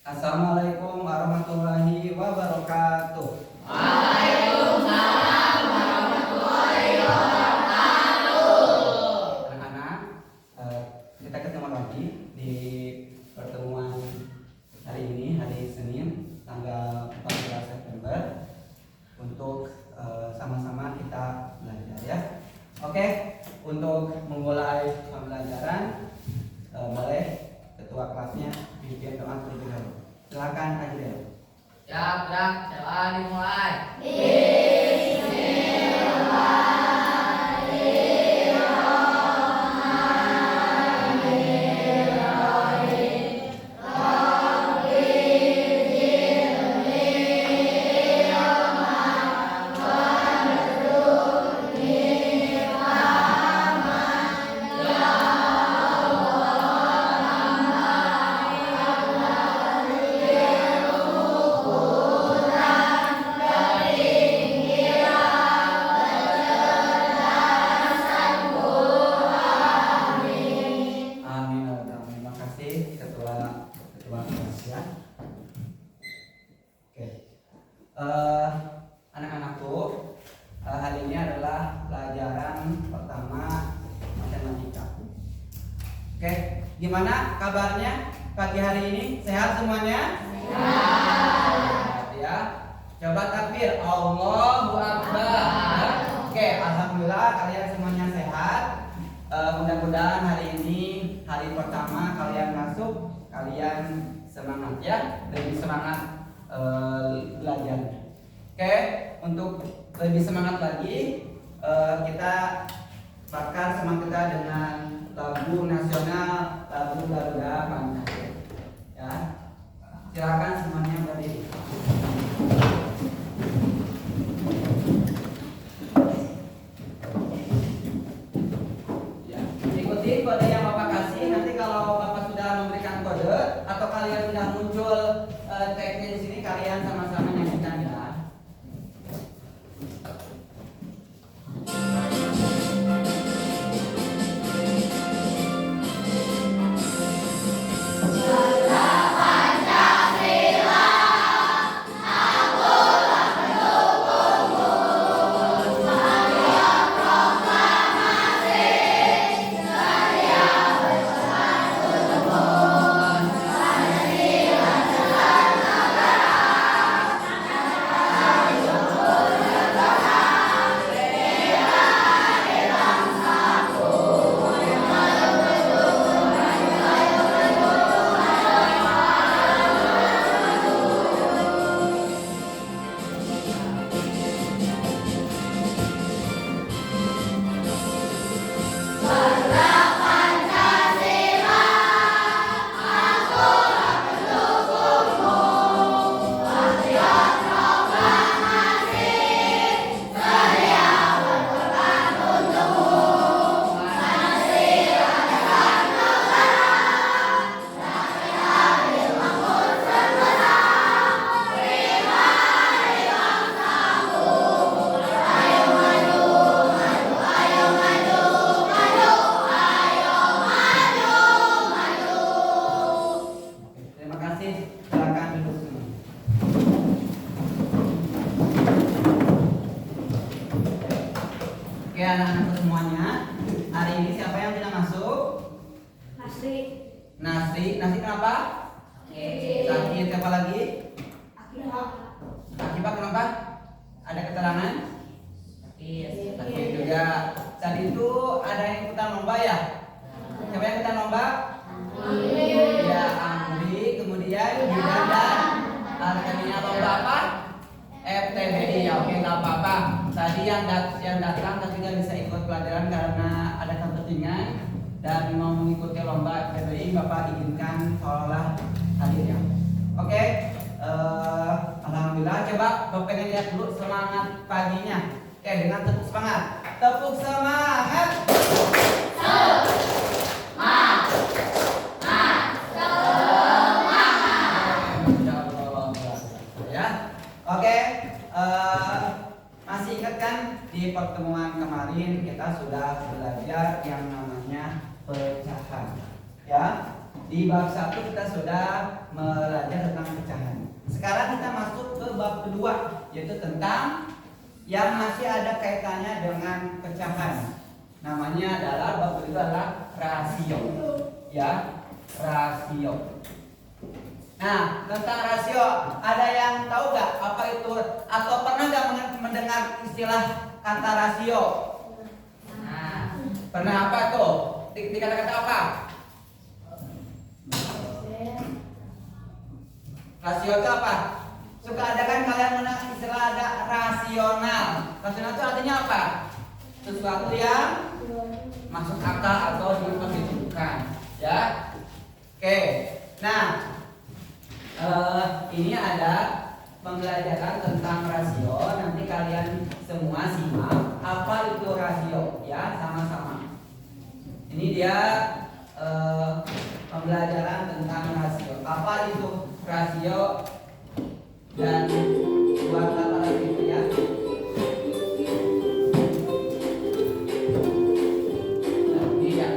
Assalamualaikum warahmatullahi wabarakatuh. Waalaikumsalam warahmatullahi wabarakatuh. Anak-anak, kita ketemu lagi di pertemuan hari ini, hari Senin, tanggal 14 September, untuk sama-sama kita belajar ya. Oke, untuk memulai pembelajaran, boleh ketua kelasnya pimpin doa terlebih dahulu. Silakan Ajril. Ya, gerak, coba dimulai. Terima kasih ketua kelas ya. Oke, anak-anakku, hari ini adalah pelajaran pertama matematika. Oke, gimana kabarnya pagi hari ini? Sehat semuanya? Sehat ya. Coba takbir, Allahu Akbar. Oke, alhamdulillah kalian semuanya sehat. Mudah-mudahan hari ini hari pertama kalian masuk, kalian semangat ya, lebih semangat belajar. Oke, untuk lebih semangat lagi, kita bakar semangat kita dengan lagu nasional, lagu Garuda Pancasila. Ya, silakan semuanya berdiri. Ikuti kode yang Bapak kasih. Nanti kalau Bapak sudah memberikan kode atau kalian sudah muncul tagnya di sini, kalian sama-sama nyanyikan ya. Terima kasih. Silakan duduk semua. Oke, anak-anak semuanya, hari ini siapa yang tidak masuk? Nasri kenapa? Sakit. Siapa lagi? Akibat kenapa? Ada keterangan? Sakit juga. Tadi itu ada yang ikutan lomba ya? Siapa yang ikutan lomba? Ya, Amri, kemudian Yudan dan Arkania. Lomba apa? FTBI. Ya, oke, nggak apa-apa. Tadi yang datang tapi nggak bisa ikut pelajaran karena ada kepentingan dan mau mengikuti lomba FTBI, Bapak izinkan seolah hadir ya. Oke, alhamdulillah. Coba Bapak pengen lihat dulu semangat paginya. Oke, dengan tepuk semangat. Tepuk semangat. Oke, masih ingat kan di pertemuan kemarin kita sudah belajar yang namanya pecahan, ya. Di bab 1 kita sudah belajar tentang pecahan. Sekarang kita masuk ke bab kedua, yaitu tentang yang masih ada kaitannya dengan pecahan. Namanya adalah bab kedua adalah rasio. Ya, rasio. Nah, tentang rasio, ada yang tahu gak apa itu? Atau pernah gak mendengar istilah kata rasio? Nah, Pernah apa tuh? Dikata-kata apa? Rasio itu apa? Suka ada kan kalian mendengar istilah ada rasional. Rasional itu artinya apa? Sesuatu yang masuk akal atau diperhitungkan. Ya. Oke. Nah, ini ada pembelajaran tentang rasio. Nanti kalian semua simak apa itu rasio, ya, sama-sama. Ini dia pembelajaran tentang rasio. Apa itu rasio dan buat apa lagi itu ya? Nah, ini ya.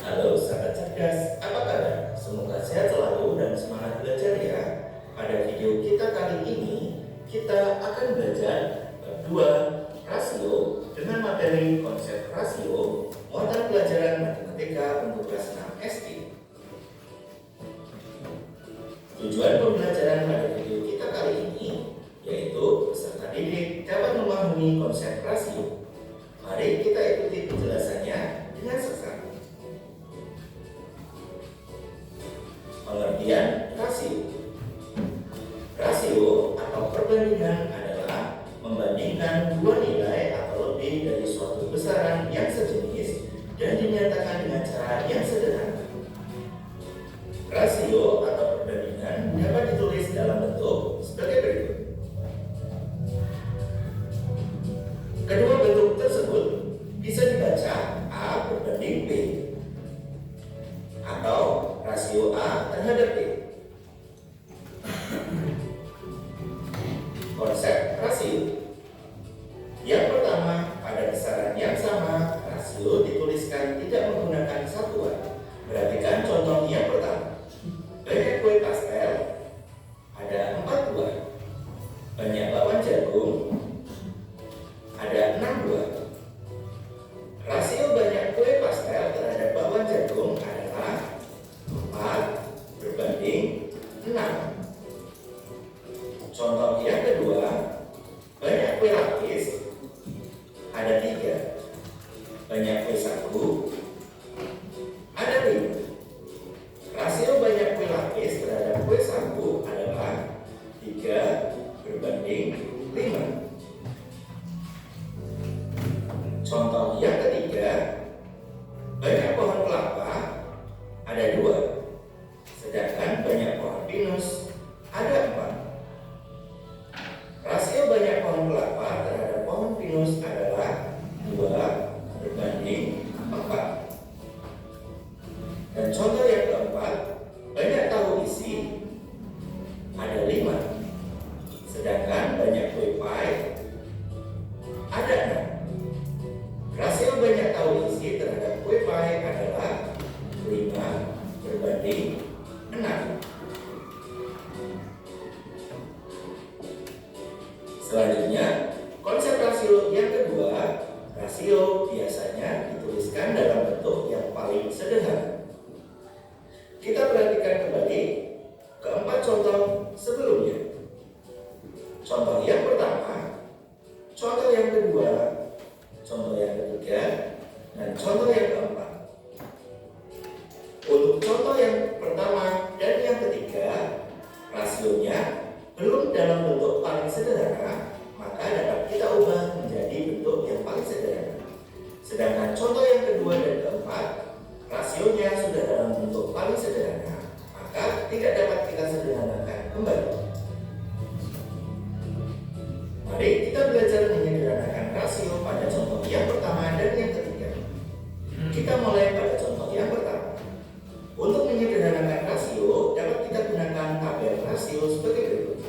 Halo sahabat cerdas, apa kabar? Semoga sehat selalu dan semangat belajar ya. Pada video kita kali ini, kita akan belajar bab 2 rasio dengan materi konsep rasio, muatan pelajaran matematika untuk kelas 6 SD. Tujuan pembelajaran pada video kita kali ini yaitu peserta didik dapat memahami konsep rasio. Mari kita ikuti penjelasannya dengan sesat. Pengertian rasio. Rasio atau perbandingan adalah membandingkan dua nilai atau lebih dari suatu besaran yang sejenis dan dinyatakan dengan cara yang sederhana. Rasio atau perbandingan dapat ditulis dalam bentuk sebagai berikut. Kedua bentuk tersebut bisa dibaca A berbanding B atau rasio A terhadap B. Konsep rasio. Yang pertama, pada besaran yang sama, rasio dituliskan tidak menggunakan satuan. Perhatikan contoh yang pertama. Banyak kue pastel, ada 4 buah. Banyak bakwan jagung, ada 6 buah. Rasio banyak kue pastel terhadap bakwan jagung adalah 4 berbanding 6. Contoh yang kedua, banyak kue lapis, ada 3. Banyak kue sagu, ada 5. Rasio banyak kue lapis terhadap kue sagu adalah 3 berbanding 5. Contoh yang ketiga, banyak pohon kelapa, ada 2. Sedangkan banyak pohon pinus, ada 4. Rasio banyak pohon kelapa terhadap pohon pinus adalah 2 berbanding 4. Dan contoh yang keempat, banyak tahu isi, ada 5. Sedangkan banyak kue pie, ada 6. Rasio banyak tahu isi terhadap kue pie adalah 5 berbanding 6. Selanjutnya, konsep rasio yang kedua. Rasio biasanya dituliskan dalam bentuk yang paling sederhana. Kita perhatikan kembali keempat contoh sebelumnya. Contoh yang pertama, contoh yang kedua, contoh yang ketiga, dan contoh yang keempat. Untuk contoh yang pertama dan yang ketiga, rasionya belum dalam bentuk paling sederhana, maka dapat kita ubah menjadi bentuk yang paling sederhana. Sedangkan contoh yang kedua dan keempat, rasionya sudah dalam bentuk paling sederhana, maka tidak dapat kita sederhanakan kembali. Mari kita belajar menyederhanakan rasio pada contoh yang pertama dan yang ketiga. Kita mulai pada contoh yang pertama. Untuk menyederhanakan rasio, dapat kita gunakan tabel rasio sebagai berikut.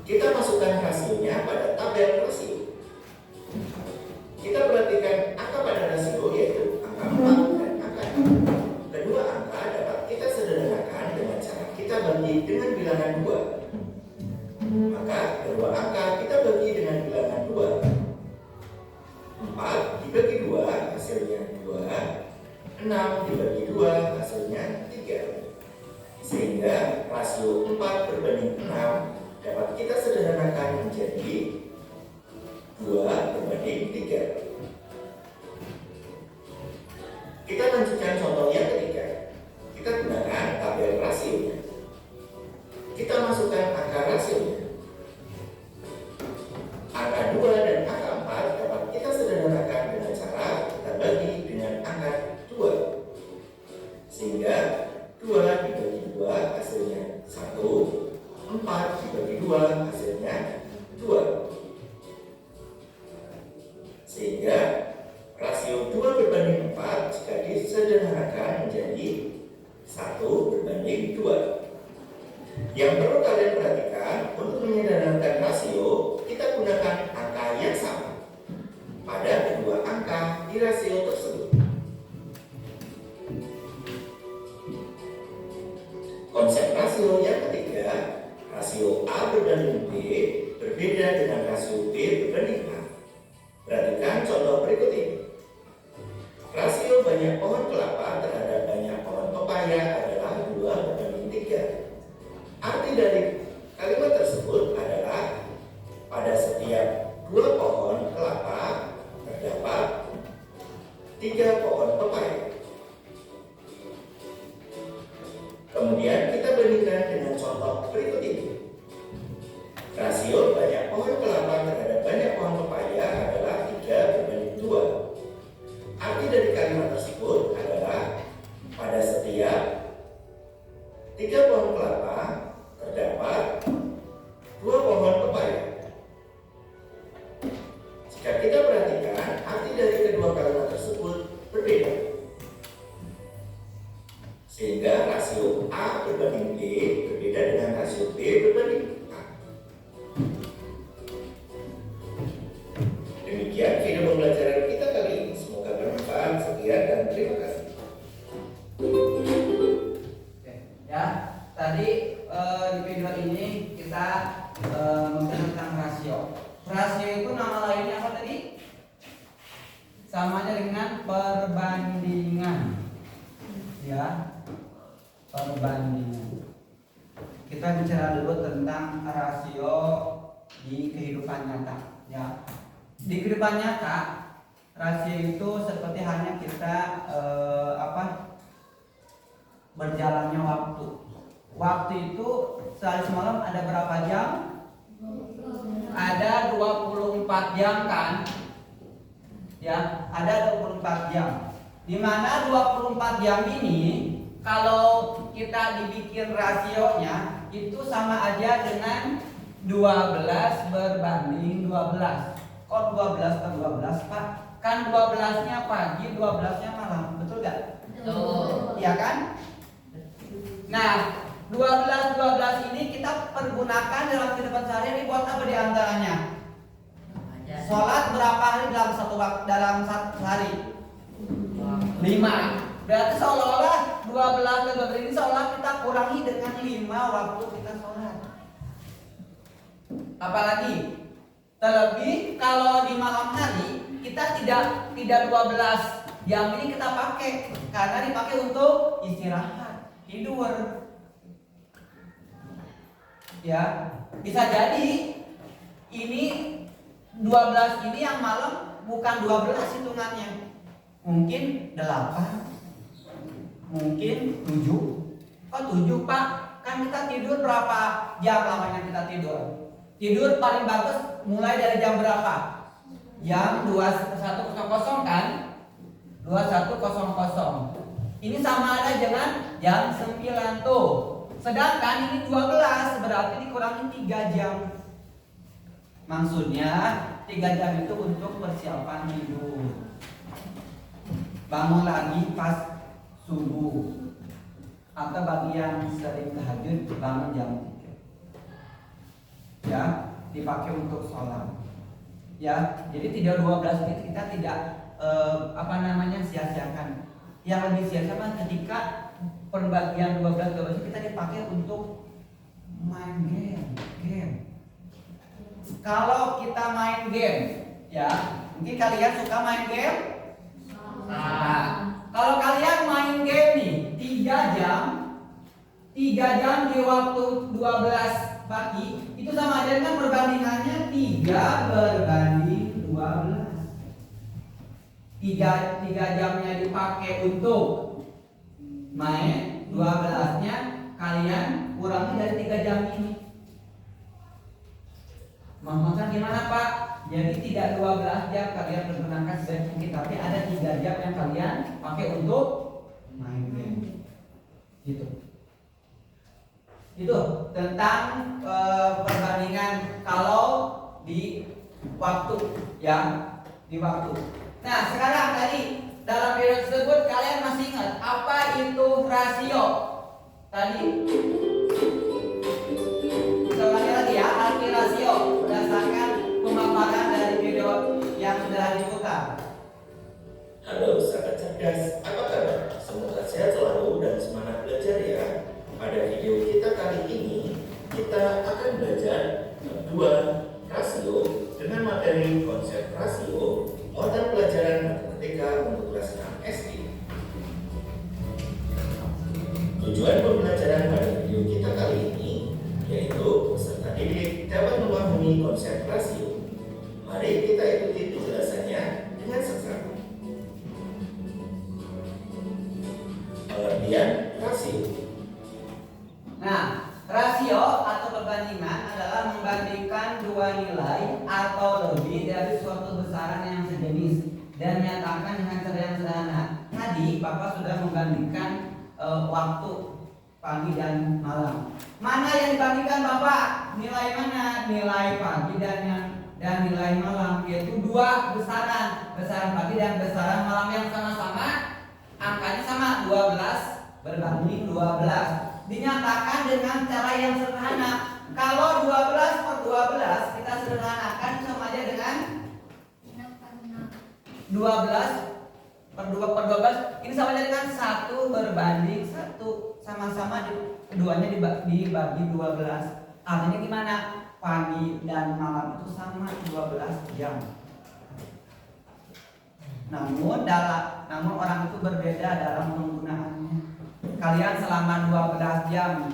Kita masukkan rasionya pada tabel rasio. Kita perhatikan Maka kedua angka kita bagi dengan bilangan 2. 4 dibagi 2 hasilnya 2. 6 dibagi 2 hasilnya 3. Sehingga rasio 4 berbanding 6 dapat kita sederhanakan menjadi 2 berbanding 3. Kita lanjutkan contoh yang ketiga. Kita gunakan tabel rasionya. Kita masukkan angka rasionya. Angka 2 dan angka 4 dapat kita sederhanakan dengan cara kita bagi dengan angka 2. Sehingga 2 dibagi 2 hasilnya 1. 4 dibagi 2 hasilnya 2. Sehingga rasio 2 berbanding 4 jika disederhanakan menjadi 1 berbanding 2. Yang perlu kalian perhatikan, untuk menyederhanakan rasio, kita gunakan angka yang sama pada kedua angka di rasio tersebut. Konsep rasio yang ketiga, rasio A berbanding B berbeda dengan rasio B berbanding A. Perhatikan contoh berikut ini. Rasio banyak pohon kelapa terhadap banyak pohon pepaya adalah 2 berbanding 3. Arti dari kalimat tersebut adalah pada setiap 2 pohon kelapa terdapat 3 pohon pepaya. Kemudian kita bandingkan dengan contoh berikut ini. Rasio banyak pohon kelapa terhadap banyak pohon pepaya adalah 3 berbanding 2. Arti dari kalimat tersebut adalah pada setiap 3 pohon kelapa terdapat 2 pohon pepaya. Jika kita perhatikan, arti dari kedua kalimat tersebut berbeda. Sehingga rasio A berbanding B berbeda dengan rasio B berbanding A. Demikian video pembelajaran kita kali ini. Semoga bermanfaat. Sekian dan terima kasih. Oke, ya. Tadi di video ini kita membahas tentang rasio. Rasio itu nama lainnya apa tadi? Sama aja dengan perbandingan. Ya, perbandingan. Kita bicara dulu tentang rasio di kehidupan nyata. Ya, di kehidupan nyata rasio itu seperti halnya kita berjalannya waktu. Waktu itu sehari semalam ada berapa jam? Ada 24 jam kan? Ya, ada 24 jam. Di mana 24 jam ini kalau kita dibikin rasionya itu sama aja dengan 12 berbanding 12. Kok 12 per 12, Pak? Kan 12-nya pagi, 12-nya malam. Betul gak? Betul. Iya kan? Nah, 12 ini kita pergunakan dalam kehidupan sehari-hari buat apa di antaranya? Sholat berapa hari dalam satu hari? 5. Berarti seolah-olah 12 dan 12 ini seolah kita kurangi dengan 5 waktu kita sholat. Apalagi terlebih kalau di malam hari kita tidak 12 jam ini kita pakai karena dipakai untuk istirahat, tidur. Ya, bisa jadi ini 12 ini yang malam bukan 12 hitungannya. Mungkin 8, mungkin 7. Kok 7, Pak? Kan kita tidur berapa jam lamanya kita tidur? Tidur paling bagus mulai dari jam berapa? Jam 21.00 kan? 21.00. Ini sama ada dengan jam 9 tuh. Sedangkan ini 12 berarti dikurangi 3 jam. Maksudnya 3 jam itu untuk persiapan tidur. Bangun lagi pas subuh. Atau bagi yang sering tahajud bangun jam 3. Ya, dipakai untuk sholat. Ya, jadi tidak 12 ini kita tidak sia-siakan. Yang lebih sia-siakan ketika pembagian 12 kita dipakai untuk main game. kalau kita main game, ya, mungkin kalian suka main game? Nah, kalau kalian main game nih 3 jam di waktu 12 pagi, itu sama aja kan perbandingannya 3/12. 3 jamnya dipakai untuk main, 12-nya kalian kurangi dari 3 jam ini. Maksudnya gimana Pak? Jadi tidak 12 jam kalian pergunakan sebaik mungkin, tapi ada 3 jam yang kalian pakai untuk main game. Gitu. Itu tentang perbandingan kalau di waktu, ya, di waktu. Nah, sekarang tadi dalam video tersebut kalian masih ingat apa itu rasio? Tadi sekali lagi ya, arti rasio berdasarkan pemaparan dari video yang sudah diputar. Halo sahabat cerdas, apa kabar? Semoga sehat selalu dan semangat belajar ya. Pada video kita kali ini, kita akan belajar dua rasio dengan materi konsep rasio, modal pelajaran matematika untuk kelas 6 SD. Tujuan pembelajaran pada video kita kali ini yaitu peserta didik dapat memahami konsep rasio. Mari kita ikuti penjelasannya dengan seksama. Pengertian rasio. Nah, rasio atau perbandingan adalah membandingkan dua nilai atau lebih dari suatu besaran yang sejenis dan nyatakan dengan cara yang sederhana. Tadi Bapak sudah membandingkan waktu pagi dan malam. Mana yang dibandingkan Bapak? Nilai mana? Nilai pagi dan nilai malam, yaitu dua besaran pagi dan besaran malam yang sama-sama angkanya sama, 12 berbanding 12. Dinyatakan dengan cara yang sederhana. Kalau 12/12 kita sederhanakan sama aja dengan 12/12. Ini sama aja dengan 1/1. Sama-sama keduanya dibagi 12. Artinya gimana? Pagi dan malam itu sama 12 jam. Namun orang itu berbeda dalam penggunaannya. Kalian selama 12 jam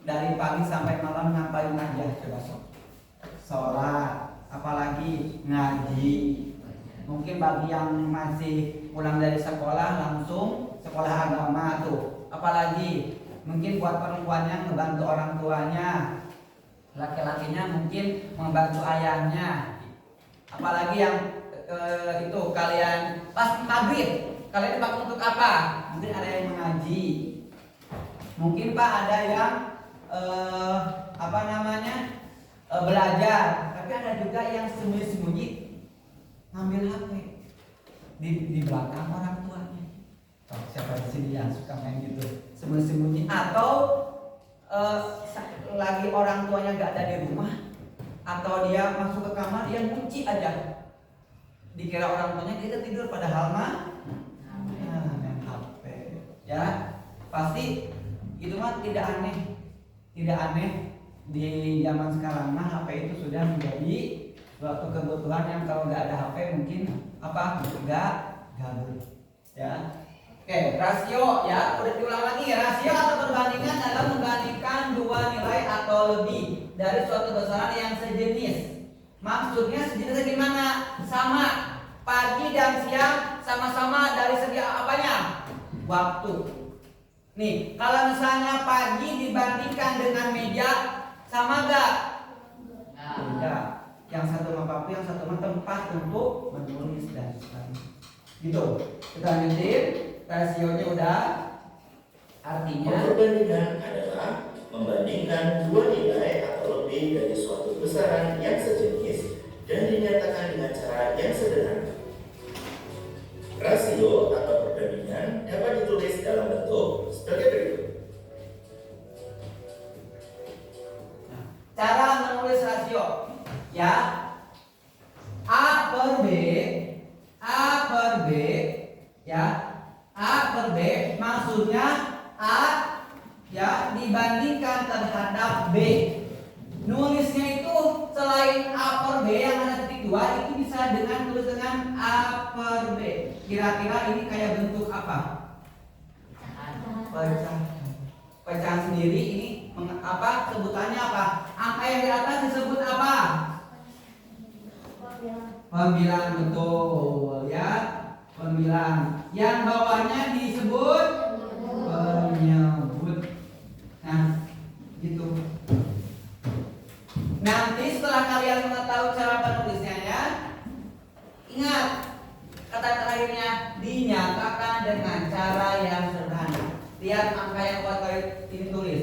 dari pagi sampai malam ngapain aja? Coba sholat, apalagi ngaji. Mungkin bagi yang masih pulang dari sekolah langsung sekolah agama tuh. Apalagi mungkin buat perempuannya ngebantu orang tuanya, laki-lakinya mungkin membantu ayahnya. Apalagi yang itu kalian pas maghrib, kalian dipakai untuk apa? Mungkin ada yang mengaji, mungkin Pak ada yang belajar, tapi ada juga yang sembunyi-sembunyi ngambil HP di belakang orang tuanya. Oh, siapa di sini yang suka main gitu sembunyi-sembunyi, atau lagi orang tuanya nggak ada di rumah, atau dia masuk ke kamar dia kunci aja, dikira orang tuanya dia tidur padahal mah main HP. Ya pasti itu mah tidak aneh di zaman sekarang mah HP itu sudah menjadi suatu kebutuhan yang kalau nggak ada HP mungkin nggak gabut ya. Oke, rasio ya, udah diulang lagi ya. Rasio atau perbandingan adalah membandingkan dua nilai atau lebih dari suatu besaran yang sejenis. Maksudnya sejenisnya gimana? Sama, pagi dan siang sama-sama dari segi apanya? Waktu. Nih, kalau misalnya pagi dibandingkan dengan meja, sama gak? Beda. Yang satu mah paku, yang satu mah tempat untuk menulis dan sebagainya. Gitu. Kita lanjutin. Rasionya udah. Artinya perbandingan adalah membandingkan dua nilai atau lebih dari suatu besaran yang sejenis dan dinyatakan dengan cara yang sederhana. Rasio atau perbandingan dapat ditulis dalam bentuk sebagai berikut. cara menulis rasio ya. A per B ya. A per B maksudnya A ya dibandingkan terhadap B. Nulisnya itu selain A dengan A per B. Kira-kira ini kayak bentuk apa? Pecahan. Pecahan sendiri ini apa? Sebutannya apa? Angka yang di atas disebut apa? Pembilang, betul ya. Pembilang. Yang bawahnya disebut penyebut. Nah, gitu. Nanti setelah kalian mengetahui cara penulisnya ya, ingat kata terakhirnya dinyatakan dengan cara yang sederhana. Lihat angka yang buat ini tulis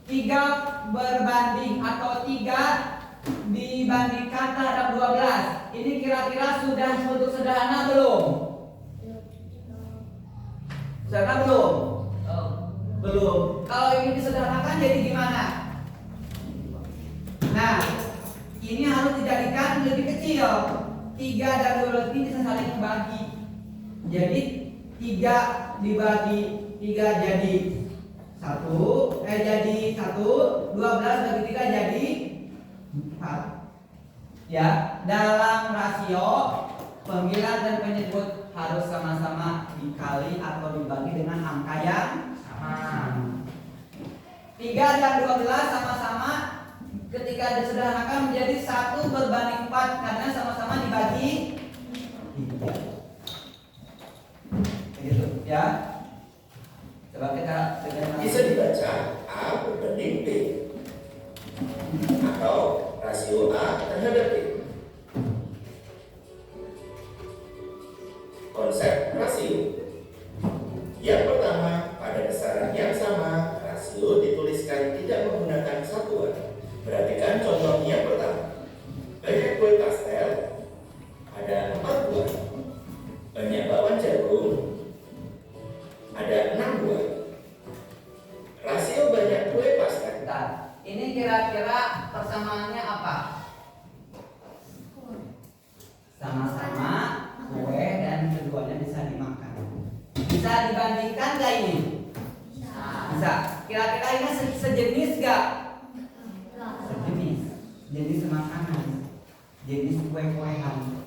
3 berbanding atau 3 dibandingkan terhadap 12. Ini kira-kira sudah bentuk sederhana belum? Sederhana belum? Belum. Kalau ini disederhanakan jadi gimana? Nah, ini harus dijadikan lebih kecil. 3 dan 12 ini bisa saling membagi. Jadi 3 dibagi 3 jadi 1, jadi 1, 12 bagi 3 jadi 4. Ya, dalam rasio pembilang dan penyebut harus sama-sama dikali atau dibagi dengan angka yang sama. 3 dan 12 sama-sama ketika disederhanakan menjadi 1 berbanding 4 karena sama-sama dibagi 3. Begitu ya. Coba kita Bisa dibaca A berbanding B atau rasio A terhadap B. Konsep rasio. Yang pertama, pada besaran yang sama, rasio dituliskan tidak menggunakan satuan. Perhatikan contoh yang pertama. Banyak kue pastel, ada 4 buah. Banyak bakwan jagung, ada 6 buah. Rasio banyak kue pastel. Bentar. Ini kira-kira persamaannya apa? Sama-sama kue dan keduanya bisa dimakan. Bisa dibandingkan gak ini? Bisa. Kira-kira ini sejenis gak? Sejenis. Jenis makanan. Jenis kue-kuean.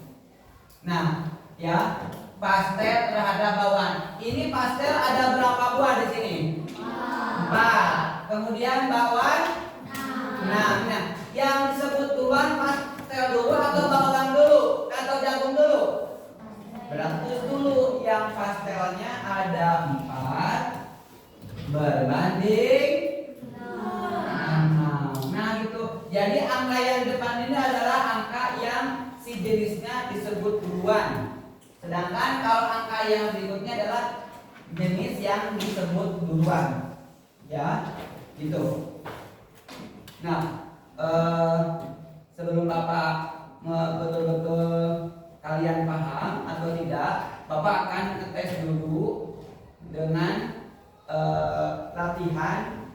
Nah, ya, pastel terhadap bakwan. Ini pastel ada berapa buah di sini? 4. Kemudian bakwan 6. Nah, yang disebut duluan pastel dulu atau bakwan dulu atau jagung dulu? Beratus dulu. Yang pastelnya ada 4 berbanding 6. Nah, gitu. Jadi angka yang di depan ini adalah angka yang si jenisnya disebut duluan. Sedangkan kalau angka yang berikutnya adalah jenis yang disebut duluan. Ya, gitu. Nah, sebelum Bapak betul-betul kalian paham atau tidak, Bapak akan ngetes dulu dengan latihan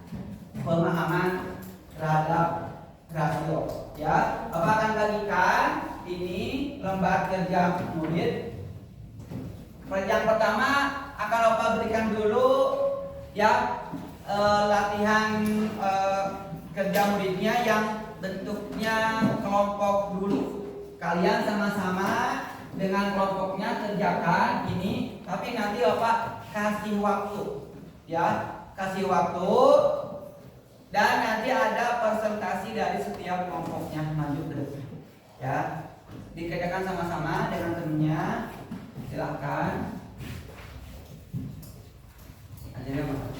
pemahaman terhadap rasio. Ya, Bapak akan bagikan ini lembar kerja murid. Yang pertama akan Bapak berikan dulu ya latihan kerja muridnya yang bentuknya kelompok dulu. Kalian sama-sama dengan kelompoknya kerjakan ini, tapi nanti Bapak kasih waktu. Ya, kasih waktu dan nanti ada presentasi dari setiap kelompoknya maju ke depan. Ya, dikerjakan sama-sama dengan temennya. Silakan. Ajarnya Mas.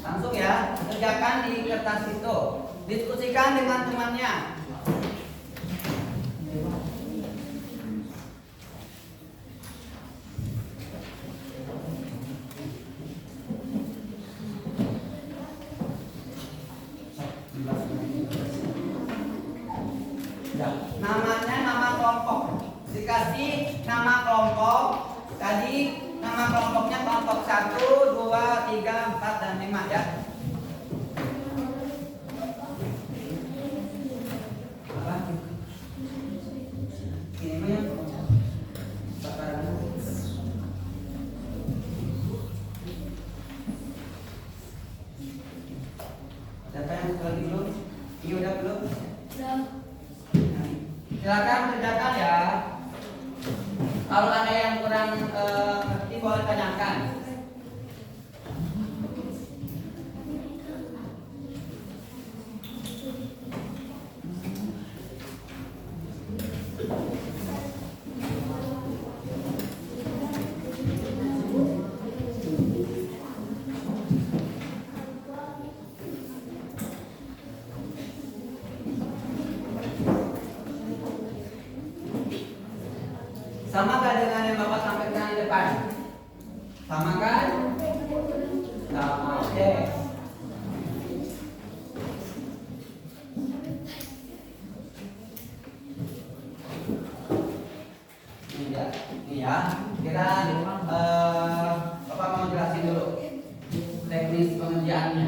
Langsung ya, kerjakan di kertas itu. Diskusikan dengan temannya. Ya, namanya nama kelompok. Dikasih nama kelompok. Tadi nama kelompoknya kelompok 1, 2, 3, 4, dan 5 ya. Apa? Ini mah yang siapa yang lagi belum? Iya udah belum? Silakan kerjakan ya. Kalau ada yang kurang ngerti boleh tanyakan. Sama kan dengan yang Bapak sampaikan di depan? Sama kan? Sama, oke. Ini ya. Kira Bapak mau jelasin dulu teknis pengerjaannya,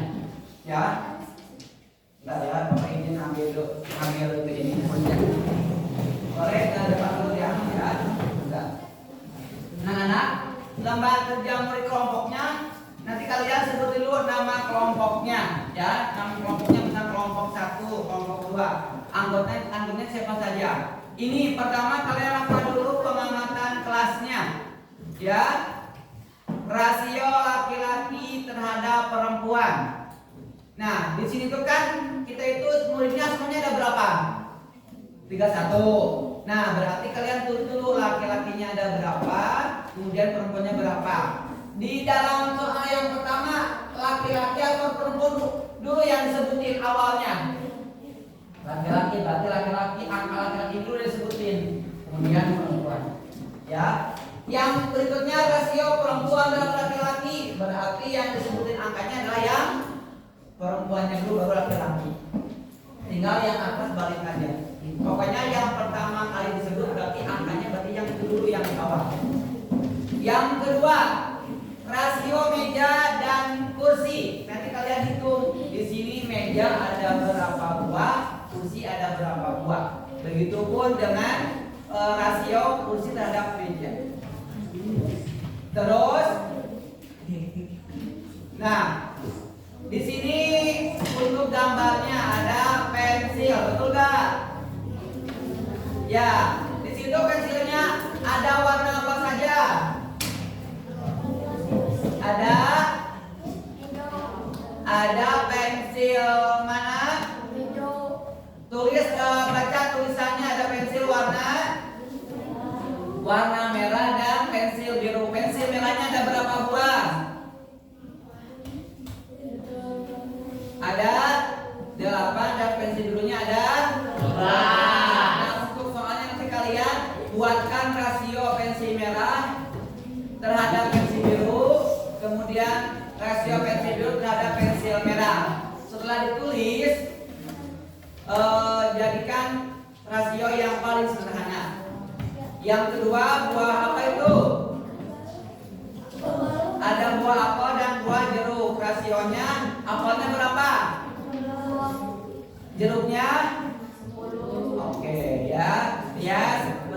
ya. Enggak ya, Bapak izin ambil ini boleh ke depan dulu ya. Anak-anak, lembar kerja murid kelompoknya nanti kalian sebut dulu nama kelompoknya ya. Nama kelompoknya misalnya kelompok 1, kelompok 2. Anggotanya siapa saja. Ini pertama kalian lakukan dulu pengamatan kelasnya ya. Rasio laki-laki terhadap perempuan. Nah, di sini tuh kan kita itu muridnya semuanya ada berapa? 31. Nah, berarti kalian tulis dulu laki-lakinya ada berapa, kemudian perempuannya berapa. Di dalam soal yang pertama, laki-laki atau perempuan dulu yang disebutin awalnya. Laki-laki, berarti laki-laki, angka laki-laki dulu disebutin, kemudian perempuan. Ya. Yang berikutnya rasio perempuan dan laki-laki, berarti yang disebutin angkanya adalah yang perempuannya dulu baru laki-laki. Tinggal yang atas balik aja. Pokoknya yang pertama kali disebut berarti angkanya berarti yang itu dulu yang di bawah. Yang kedua, rasio meja dan kursi. Nanti kalian hitung di sini meja ada berapa buah, kursi ada berapa buah. Begitupun dengan rasio kursi terhadap meja. Terus, nah di sini untuk gambarnya ada pensil, betul gak? Ya, di situ pensilnya ada warna apa saja? Ada pensil mana? Tulis baca tulisannya, ada pensil warna merah dan pensil biru. Pensil merahnya ada berapa buah? Ada 8 dan pensil birunya ada 2. Buatkan rasio pensil merah terhadap pensil biru, kemudian rasio pensil biru terhadap pensil merah. Setelah ditulis, jadikan rasio yang paling sederhana. Yang kedua, buah apa itu? Ada buah apel dan buah jeruk. Rasionya, apelnya berapa? Jeruknya? Oke, ya.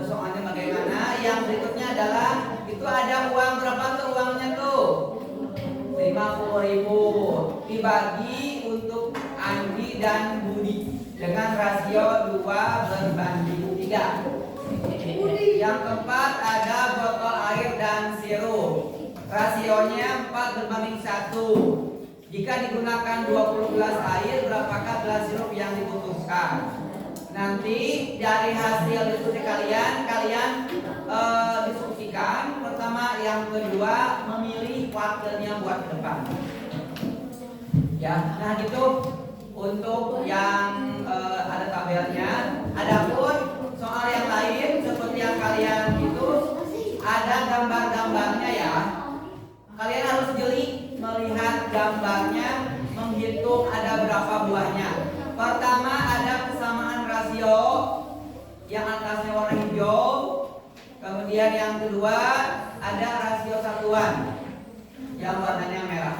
Soalnya bagaimana? Yang berikutnya adalah itu ada uang berapa tuh uangnya tuh? 50.000 dibagi untuk Andi dan Budi dengan rasio 2:3. Yang keempat ada botol air dan sirup. Rasionya 4:1. Jika digunakan 20 gelas air, berapakah gelas sirup yang dibutuhkan? Nanti dari hasil diskusi kalian diskusikan. Pertama, yang kedua memilih wakilnya buat ke depan. Ya, nah gitu untuk yang ada tabelnya. Adapun soal yang lain seperti yang kalian itu ada gambar-gambarnya ya. Kalian harus jeli melihat gambarnya, menghitung ada berapa buahnya. Pertama ada kesamaan rasio yang atasnya warna hijau. Kemudian yang kedua ada rasio satuan yang warnanya merah.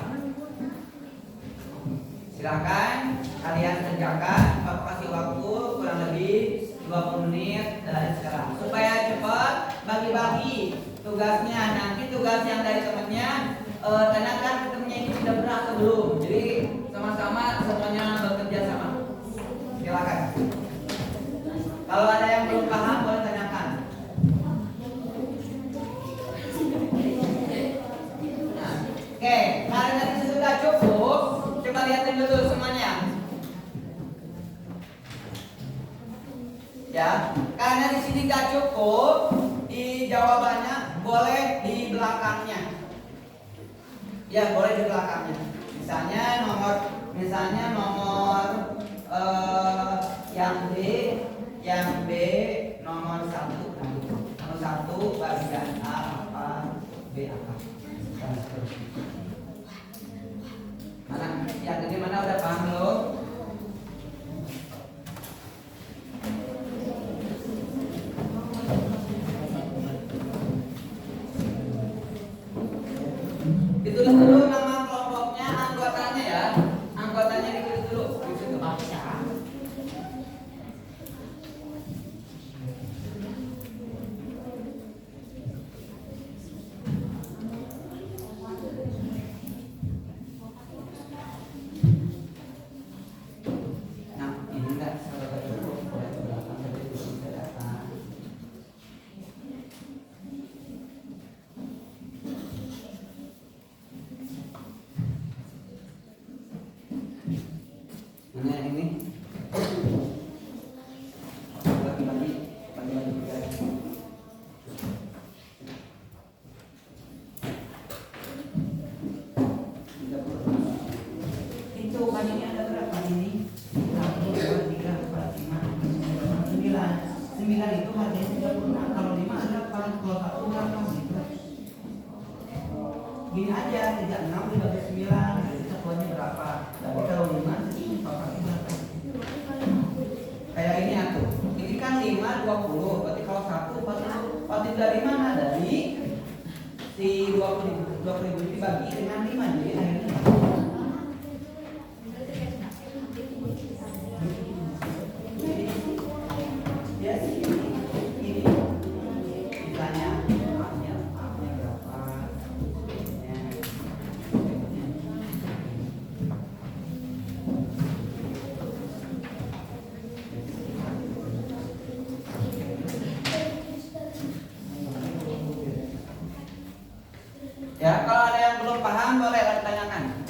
Silakan kalian kerjakan. Bapak kasih waktu kurang lebih 20 menit dari sekarang supaya cepat bagi-bagi tugasnya. Nanti tugas yang dari temannya tanyakan ke temannya ini sudah benar atau belum. Jadi sama-sama semuanya bekerja sama. Silakan. Kalau ada yang belum paham boleh tanyakan. Nah, oke, karena tadi sudah cukup, coba lihatin dulu semuanya. Ya, karena di sini nggak cukup, di jawabannya boleh di belakangnya. Ya, boleh di belakangnya. Misalnya nomor yang B nomor 1 bagian A apa, B apa. Mana yang ini mana udah paham belum? Ditulis dulu nama kelompoknya, anggotanya ya. Anggotanya ditulis dulu. Di situ. Nah, ini enggak salah dulu. Boleh ke belakang dari sini ke atas. Mana yang ini? Bagi-bagi tugas. Itu bagiannya ada berapa ini? 1, 2, 3, 4, 5, 9. 9 itu harganya 36. Kalau 5 ada kalau 1 berapa gitu. Gini aja, 36 dibagi 9, jadi satuannya berapa? Tapi kalau 5 itu totalnya berapa? Kayak ini aku. Ini kan 5 20, berarti kalau 1 40 dari mana? Dari si 20.000 dibagi dengan 5, jadi akhirnya ya sih ini misalnya A-nya berapa? Ya, kalau ada yang belum paham boleh tanyakan.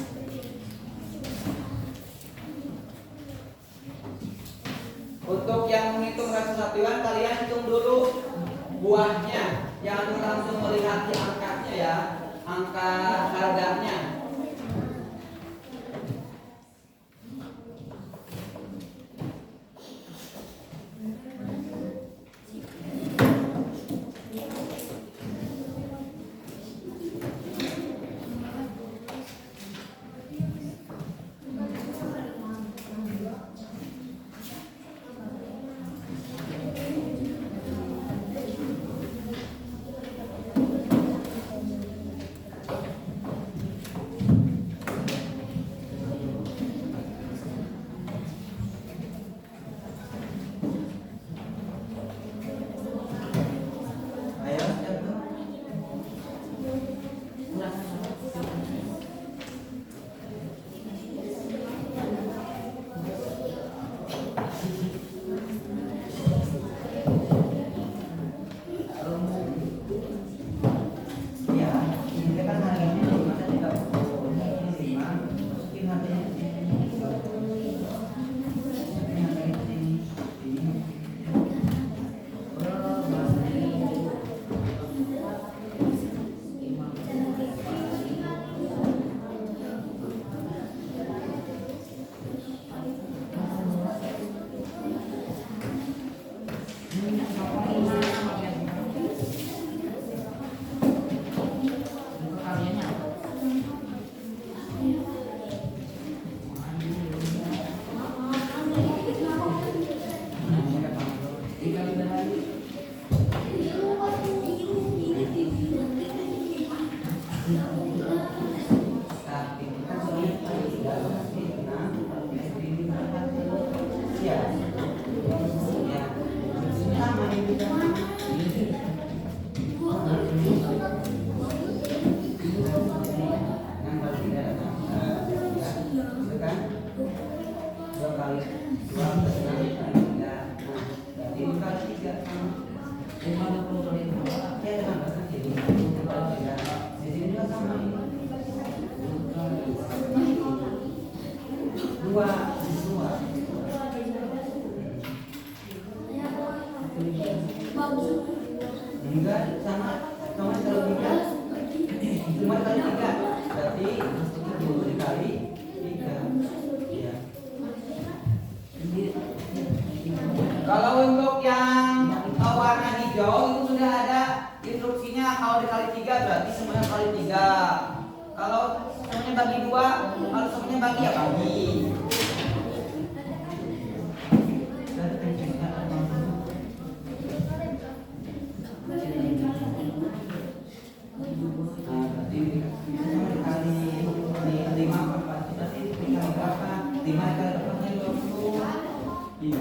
Untuk yang menghitung rasio satuan, kalian hitung dulu buahnya. Jangan langsung melihat di angkanya ya, angka harganya. 50 kali 2 ya 16 kan jadi 50 kali 3. Di sini juga sama ini. 2 enggak sama kalau 3 cuma kali 3 berarti 10 dikali 3 ya. Kalau untuk yang warna hijau itu sudah ada instruksinya, kalau dikali 3 berarti semuanya kali 3. Kalau semuanya bagi 2, kalau semuanya bagi ya bagi. Nah, berarti sama dikali 5 berarti dikali berapa? 5 dikali berapa? 20. Iya.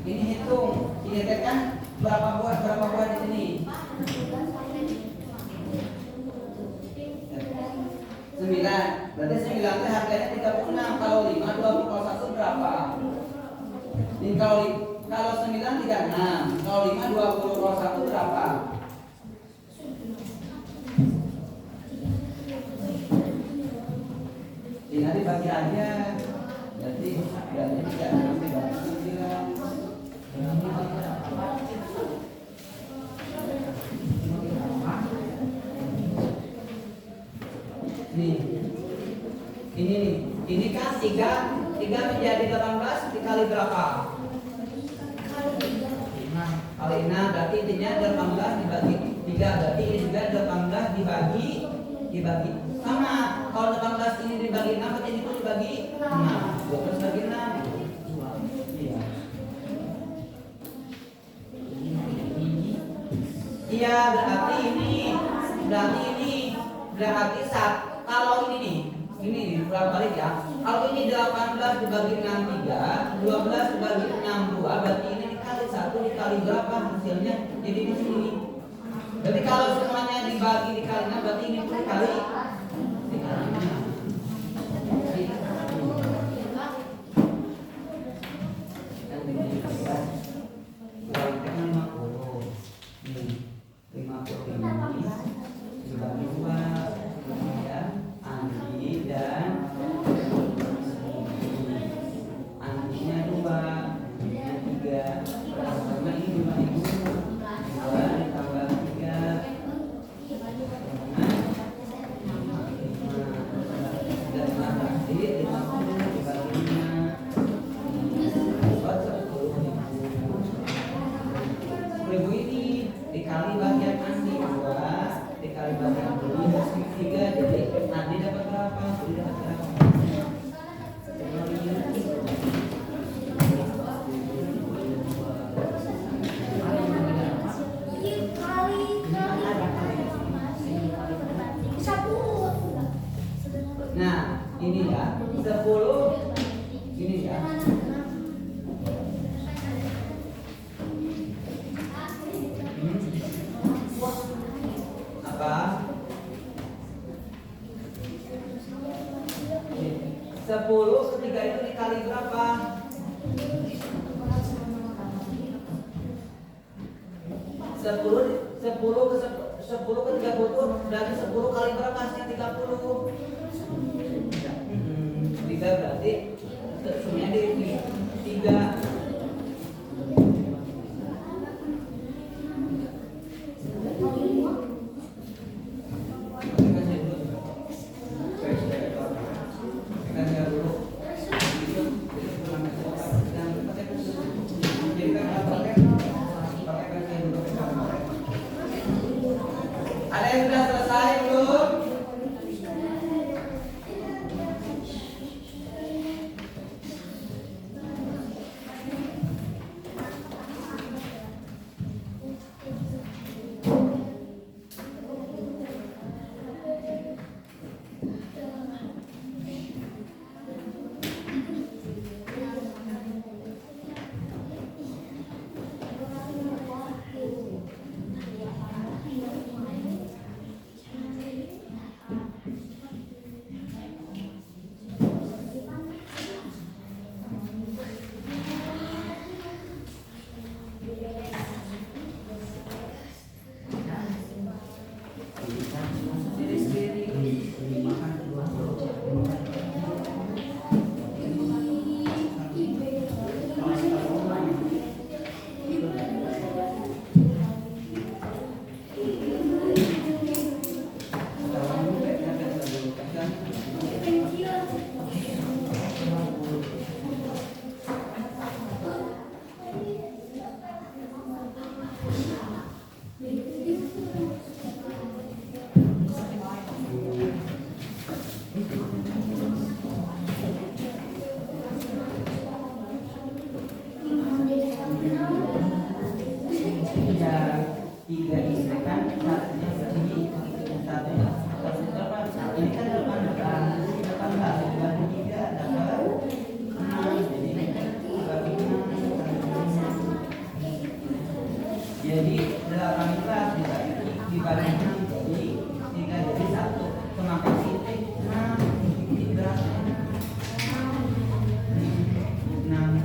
Ini hitung, ini kan berapa buah di sini? 9. Berarti 9 itu harganya 36. Kalau 5 20 kalau 1 berapa? Ini kalau 9 36. Kalau 5 20 kalau 1 berapa? Ini nanti bagi aja. Berarti 36 dibagi 9. Ini kan 3 menjadi 18 dikali berapa? Kali 6 berarti intinya 18 dibagi 3 berarti ini juga 18 dibagi sama. Kalau 18 ini dibagi 6 berarti ini pun dibagi 6. 12 bagi 6. Iya. Iya berarti kalau ini nih pulang balik ya. Kalau ini 18 dibagi 6 3, 12 dibagi 6 2, berarti ini dikali 1 dikali berapa hasilnya? Jadi di sini. Berarti kalau semuanya dibagi dikali 6 berarti ini pun dikali 6. Dikali bagian Andi 2 dikali bagian Budi 3, jadi Andi dapat berapa? Budi dapat berapa? Nah, ini ya 10 ini ya. Apa? 10 ketiga itu dikali berapa? 10 ke 30 berarti 10 kali berapa hasilnya 30? 3 berarti semuanya di 3. Ada yang sudah selesai belum? Jadi 18 dibagi 6 jadi 3 jadi 1. Semakin titik 6 titik berapa? 6.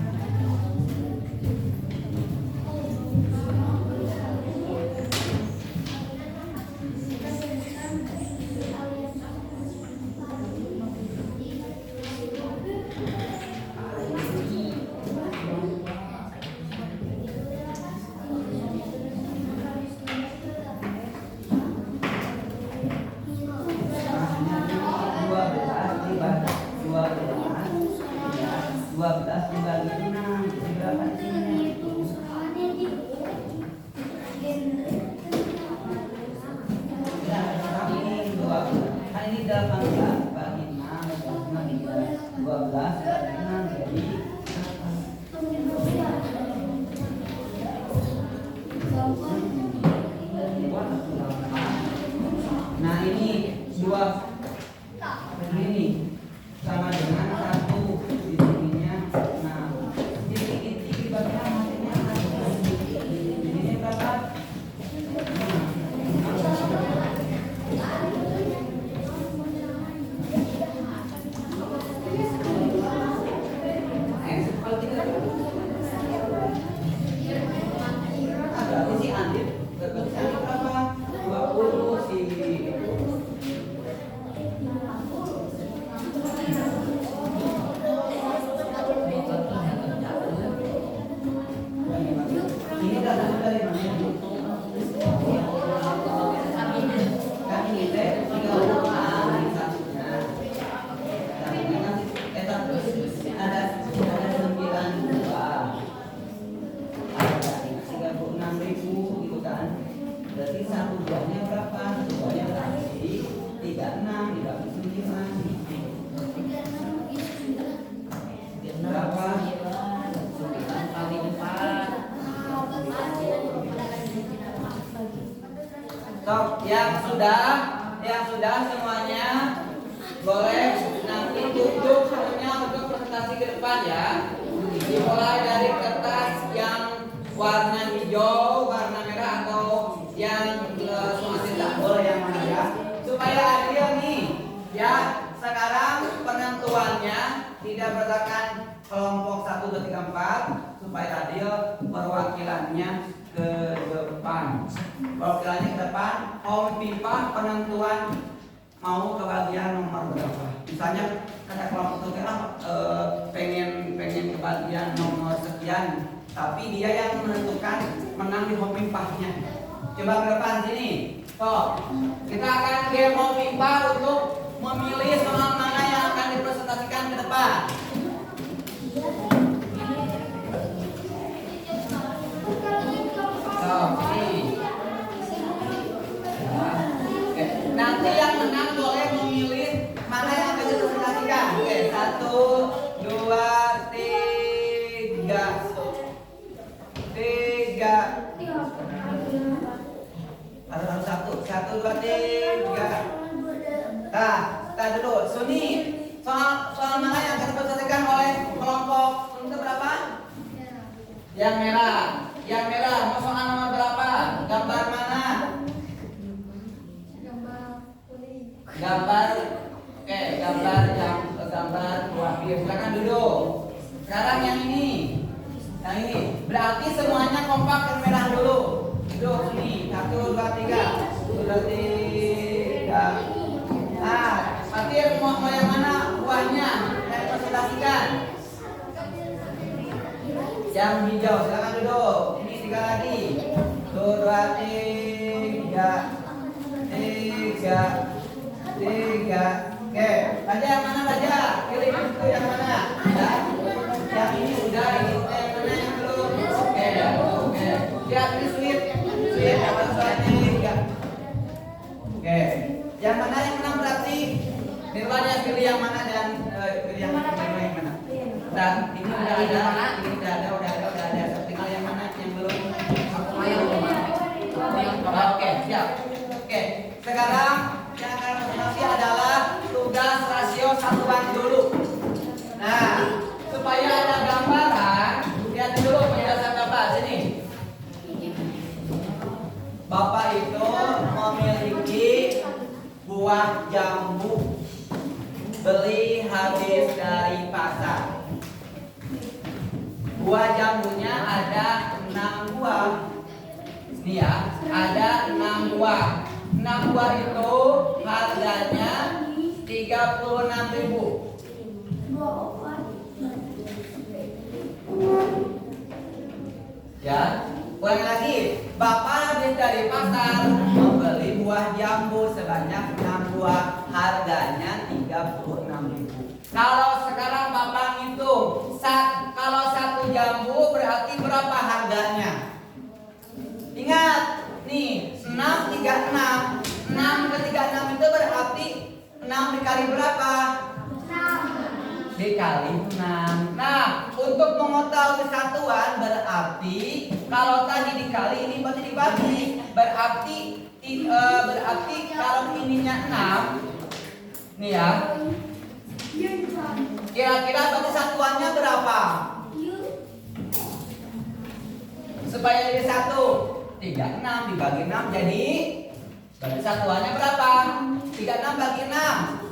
Nah ini 2 ini sama dengan 1 di sininya. Nah titik dibagi hasilnya ini berapa? Berarti si Andit berapa? 20 si ini data dari mana? Kan ini teh 30 satunya. Ada 92. Ada 36.000 gitu kan. Berarti 1/2-nya berapa? 1/2-nya berarti 36 dibagi 9. Berapa? 9 kali 4. Stop. Yang sudah semuanya boleh nanti tunjuk semuanya untuk presentasi ke depan ya. Dimulai dari kertas yang warna hijau, warna merah atau yang semua tidak boleh yang mana ya. Supaya adil nih ya. Sekarang penentuannya tidak berdasarkan kelompok 1, 2, 3, 4 supaya adil perwakilannya ke depan. Perwakilannya ke depan. Om pipa penentuan mau ke bagian nomor berapa. Misalnya ada kelompok itu pengen ke bagian nomor sekian, tapi dia yang menentukan menang di home pimpahnya. Coba ke depan sini. Kita akan game home pipa untuk memilih soal mana yang akan dipresentasikan ke depan. Nanti yang menang boleh memilih mana yang akan dipresentasikan. Oke, 1, 2, 3. Harus 1, 2, 3. Nah, dulu. Suni, soal mana yang akan dipresentasikan oleh kelompok itu berapa? Yang merah. Yang merah, mau soal nomor berapa? Gambar mana? Gambar, oke, gambar wahir. Silakan duduk. Sekarang yang ini, berarti semuanya kompak yang merah dulu. Duduk sini. 1, 2, 3. 1, 2, 3. Nah, berarti mau yang mana buahnya yang dipresentasikan? Yang hijau. Silakan duduk. Ini 3 lagi. 1, 2, 3. 3. Oke, Raja yang mana Raja? Pilih itu yang mana? Ya. Yang ini udah, ini yang mana yang belum? Oke. Lihat ini sweet apa soalnya? Oke. Yang mana yang menang berarti? Nirwana pilih yang mana dan pilih yang mana? Dan ini udah ada. Tinggal yang mana yang belum? Oke, siap. Oke, sekarang yang akan presentasi adalah tugas rasio satuan dulu. Nah, supaya ada gambaran, lihat dulu penjelasan Bapak sini. buah jambunya ada 6 buah. Nih ya, ada 6 buah. 6 buah itu harganya 36.000. Ya, ulang lagi. Bapak habis dari pasar membeli buah jambu sebanyak 6 buah, harganya 36.000. Kalau sekarang Bapak ngitung, kalau 1 jambu berarti berapa harganya? Ingat, nih 6 3 6. 6 ke 36 itu berarti 6 dikali berapa? Dikali 6. Nah, untuk mengetahui satuan berarti kalau tadi dikali ini berarti dibagi. Berarti kalau ininya 6. Nih ya. Kira-kira berarti satuannya berapa? Supaya jadi 1. 36 dibagi 6 jadi berarti satuannya berapa? 36 bagi 6.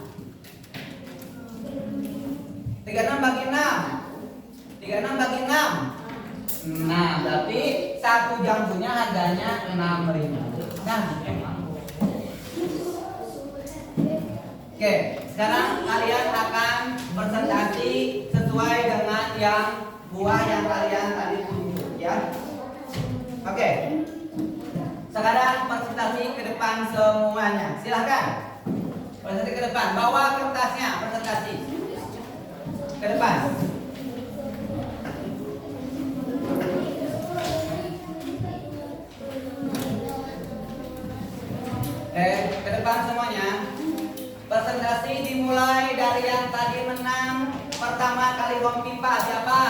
36 bagi 6. 36 bagi 6. Nah, berarti 1 jambunya harganya 6.000. Nah, oke, sekarang kalian akan presentasi sesuai dengan yang buah yang kalian tadi tunjuk ya. Oke. Sekarang presentasi ke depan semuanya. Silahkan. Presentasi ke depan. Bawa kertasnya, presentasi. Ke depan. Ke depan semuanya. Presentasi dimulai dari yang tadi menang pertama kali uang pipa siapa?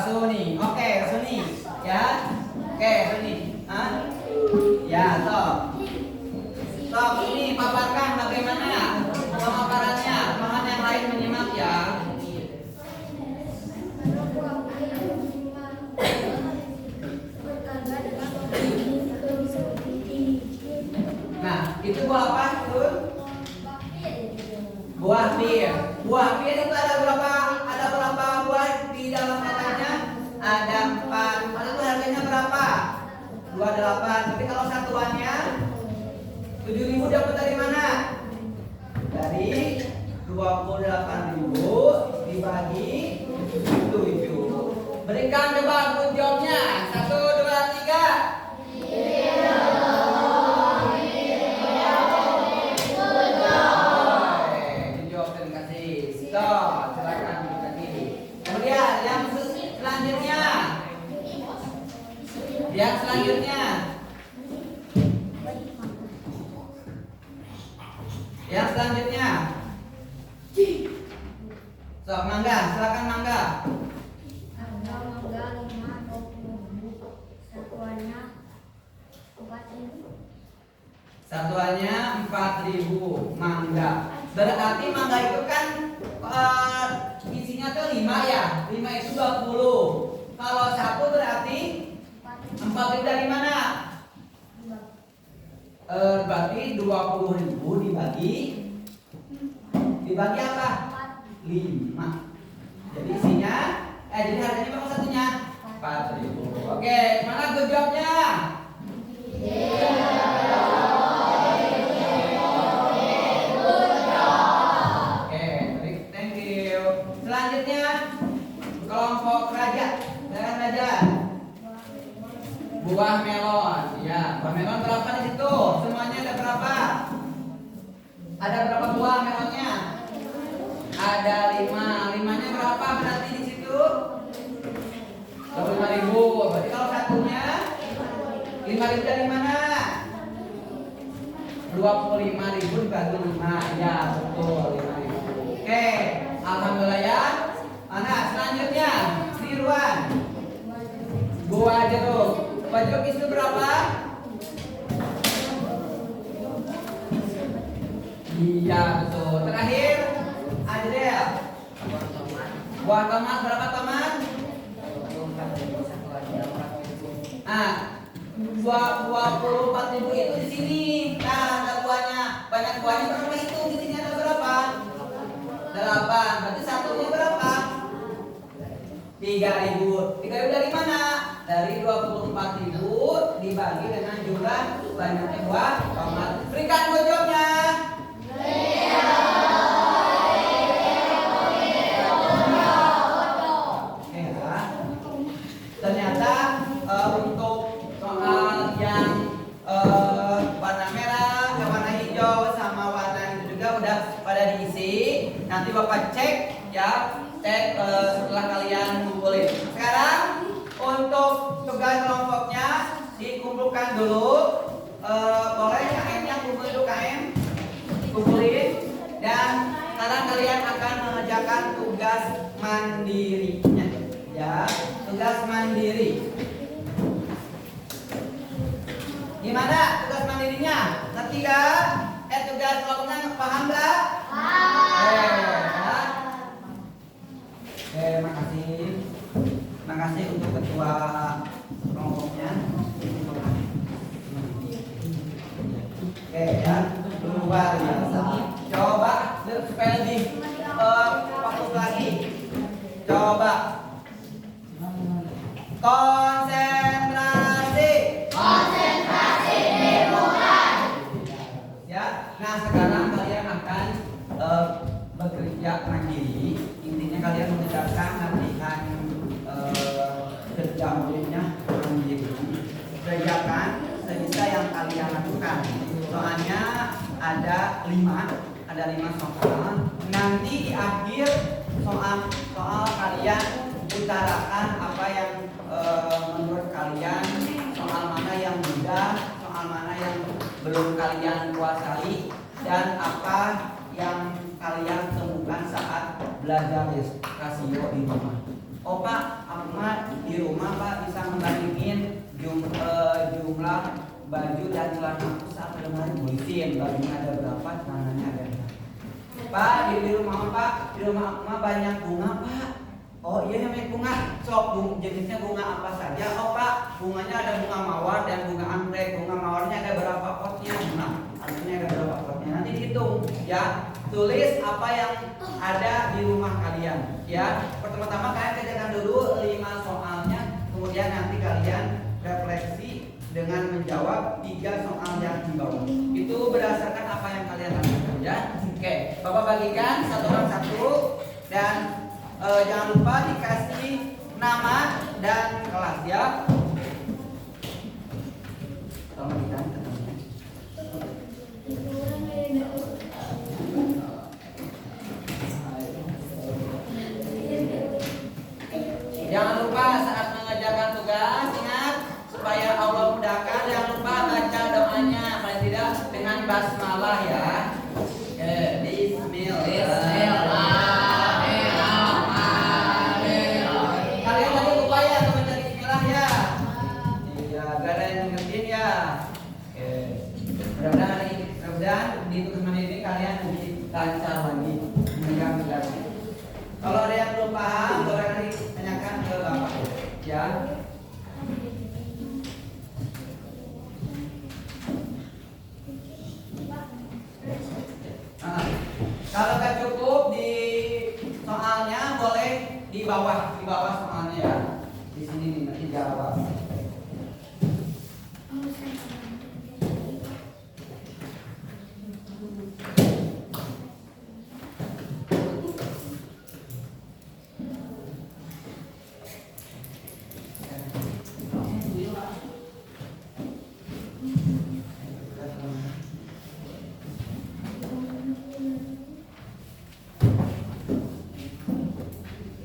Suni. Oke, Suni. Ya. Oke, Suni. Hah? Ya, Sok. Sok, ini paparkan bagaimana pemaparannya. Mohon yang lain menyimak ya. Nah, itu buah apa, Sun? Buah pir. Buah pir itu ada berapa? Ada berapa buah di dalam katanya? Ada 4. Itu harganya berapa? 28. Tapi kalau satuannya 7.000 dapat dari mana? Dari 28.000 dibagi 7. Berikan coba good jawabnya. 1 2 3. Yang selanjutnya. Yang selanjutnya. Sok, Mangga, silakan Mangga. Harga mangga 5.20. Satuannya 4.000. Satuannya 4.000 mangga. Berarti mangga itu kan isinya tuh 5 ya. 5 itu 20. Kalau 1 berarti 4.000 dari mana? Berarti 20.000 dibagi apa? 5. Jadi isinya jadi harganya berapa satunya? 4.000. Oke, mana good jawabnya? Oke, thank you. Selanjutnya kelompok raja. Daerah raja. Buah melon. Ya, buah melon berapa di situ? Semuanya ada berapa? Ada berapa buah melonnya? Ada 5. 5-nya berapa berarti di situ? 25.000. Berarti kalau satunya 5.000 dari mana? 25.000 dibagi 5. Ya, betul 5.000. Oke, alhamdulillah ya. Mana selanjutnya? Sirwan. Buah jeruk. Buah jeruk itu berapa? Iya, betul. Terakhir Adriel. Buah tomat berapa tomat? Nah, 24.000 itu di sini. Nah, ada buahnya. Banyak buahnya berapa itu? Di sini ada berapa? 8. Berarti satunya berapa? 3.000. 3.000 dari mana? Dari 24.000 dibagi dengan jumlah banyaknya buah tomat. Berikan gue jawabnya. Ternyata untuk soal yang warna merah, warna hijau sama warna itu juga udah pada diisi. Nanti Bapak cek ya, cek setelah kalian ngumpulin. Sekarang untuk tugas kelompoknya dikumpulkan dulu. Boleh KM-nya kumpulin dulu KM, kumpulin. Dan sekarang kalian akan mengerjakan tugas mandirinya. Ya, tugas mandiri. Gimana tugas mandirinya? Ngerti gak? Tugas kelompoknya paham gak? Makasih. Makasih untuk ketua kelompoknya. Ya, luar biasa. Coba supaya lebih fokus lagi. Coba konsentrasi. Ya, nah sekarang kalian akan bekerja mandiri. Intinya kalian mengerjakan latihan kerja muridnya mandiri. Kerjakan sebisa yang kalian lakukan. Soalnya ada 5 soal. Nanti di akhir soal kalian utarakan apa yang menurut kalian, soal mana yang mudah, soal mana yang belum kalian kuasai, dan apa yang kalian temukan saat belajar rasio di rumah. Oh Pak, aku mah di rumah Pak bisa membandingin jumlah baju dan celana aku saat lemari buisin, bajunya ada berapa, celananya ada berapa. Pak, di rumah Pak, di rumah aku mah banyak bunga Pak. Oh iya namanya bunga, sok jenisnya bunga apa saja? Oh Pak, bunganya ada bunga mawar dan bunga anggrek. Bunga mawarnya ada berapa potnya? Nah, artinya ada berapa potnya? Nanti dihitung ya. Tulis apa yang ada di rumah kalian ya. Pertama-tama kalian kerjakan dulu 5 soalnya, kemudian nanti kalian refleksi dengan menjawab 3 soal yang di bawah. Itu berdasarkan apa yang kalian lakukan ya. Oke, Bapak bagikan satu orang satu, dan jangan lupa dikasih nama dan kelas ya. Tolong dikan ketemunya. Jangan lupa saat mengerjakan tugas ingat supaya Allah mudahkan. Jangan lupa baca doanya paling tidak dengan basmalah ya. Bismillah. Kalian tadi lupa ya baca bismillah ya. Iya, gak ada yang ngertiin ya. Mudah-mudahan di tugas mandiri kalian lebih lancar lagi memegang tugasnya. Kalau ada yang belum paham, boleh nanti tanyakan ke Bapak ya. Kalau nggak cukup di soalnya boleh di bawah soalnya ya. Di sini nih nanti jawab.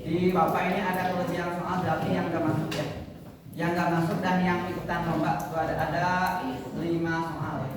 Di Bapak ini ada tulis yang soal berarti yang nggak masuk ya. Yang nggak masuk dan yang ikutan lomba itu ada 5 soal ya.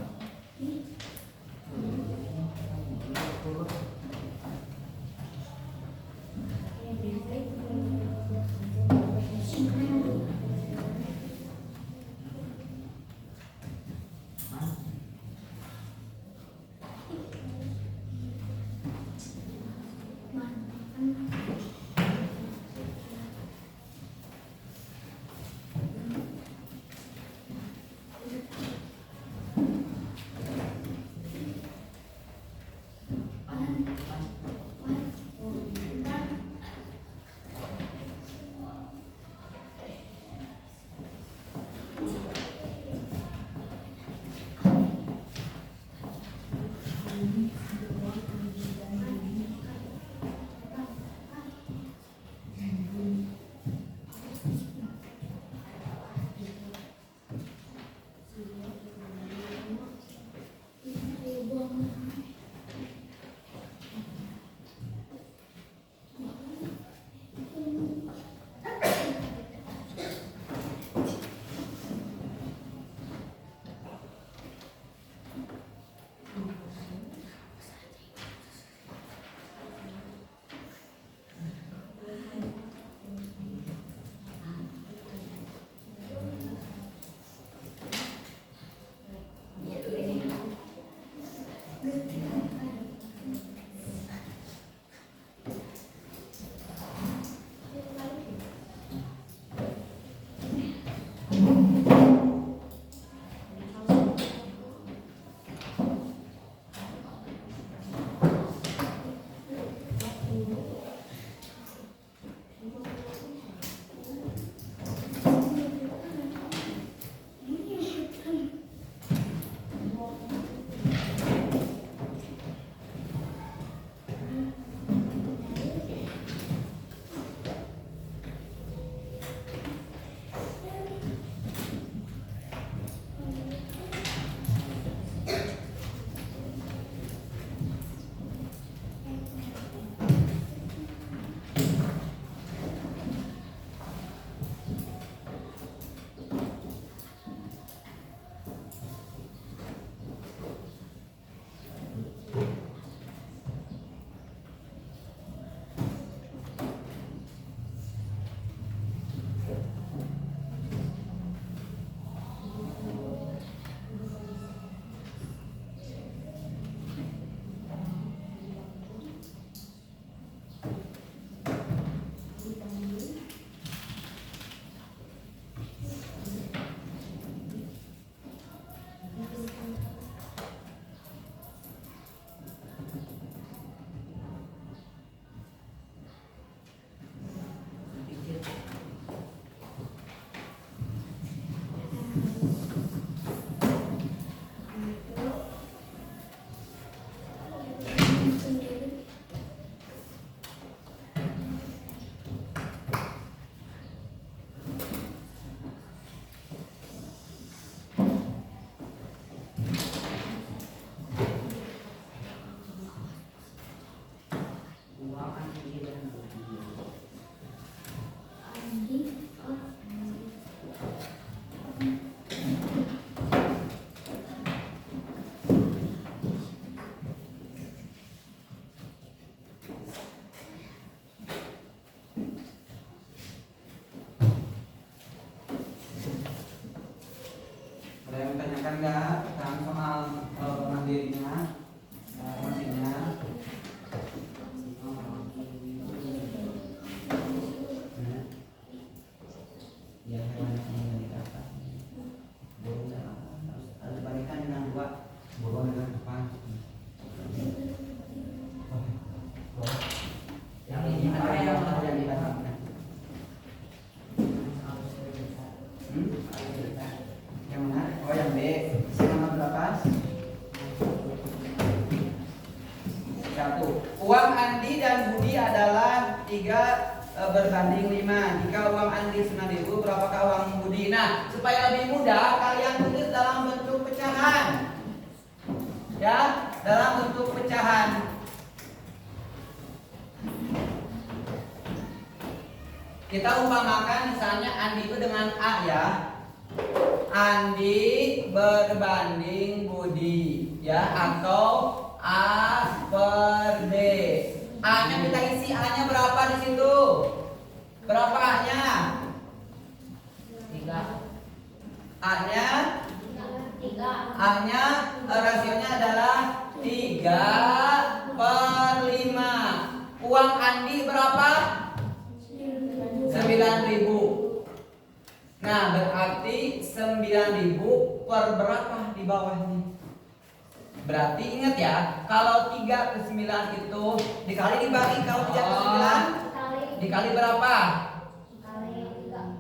Bisa nggak tentang soal mandirinya, maksudnya? Ya hewan yang dikata burung harus dibandingkan dengan dua burung dengan apa? Yang ini apa yang dibandingkan? Yang mana? Oh yang B. Nomor berapa? 1. Uang Andi dan Budi adalah 3 berbanding 5. Jika uang Andi 9.000, berapakah uang Budi? Nah, supaya lebih mudah, kalian tulis dalam bentuk pecahan. Ya, dalam bentuk pecahan. Kita umpamakan misalnya Andi itu dengan A ya. Andi berbanding Budi ya, atau A per B. A-nya kita isi, A-nya berapa di situ? Berapa A-nya? 3. A-nya? A-nya rasionya adalah 3 per 5. Uang Andi berapa? 9.000. Nah, berarti 9.000 per berapa di bawahnya? Berarti ingat ya, kalau 3 ke 9 itu dikali dibagi, kalau 3 ke 9 dikali berapa?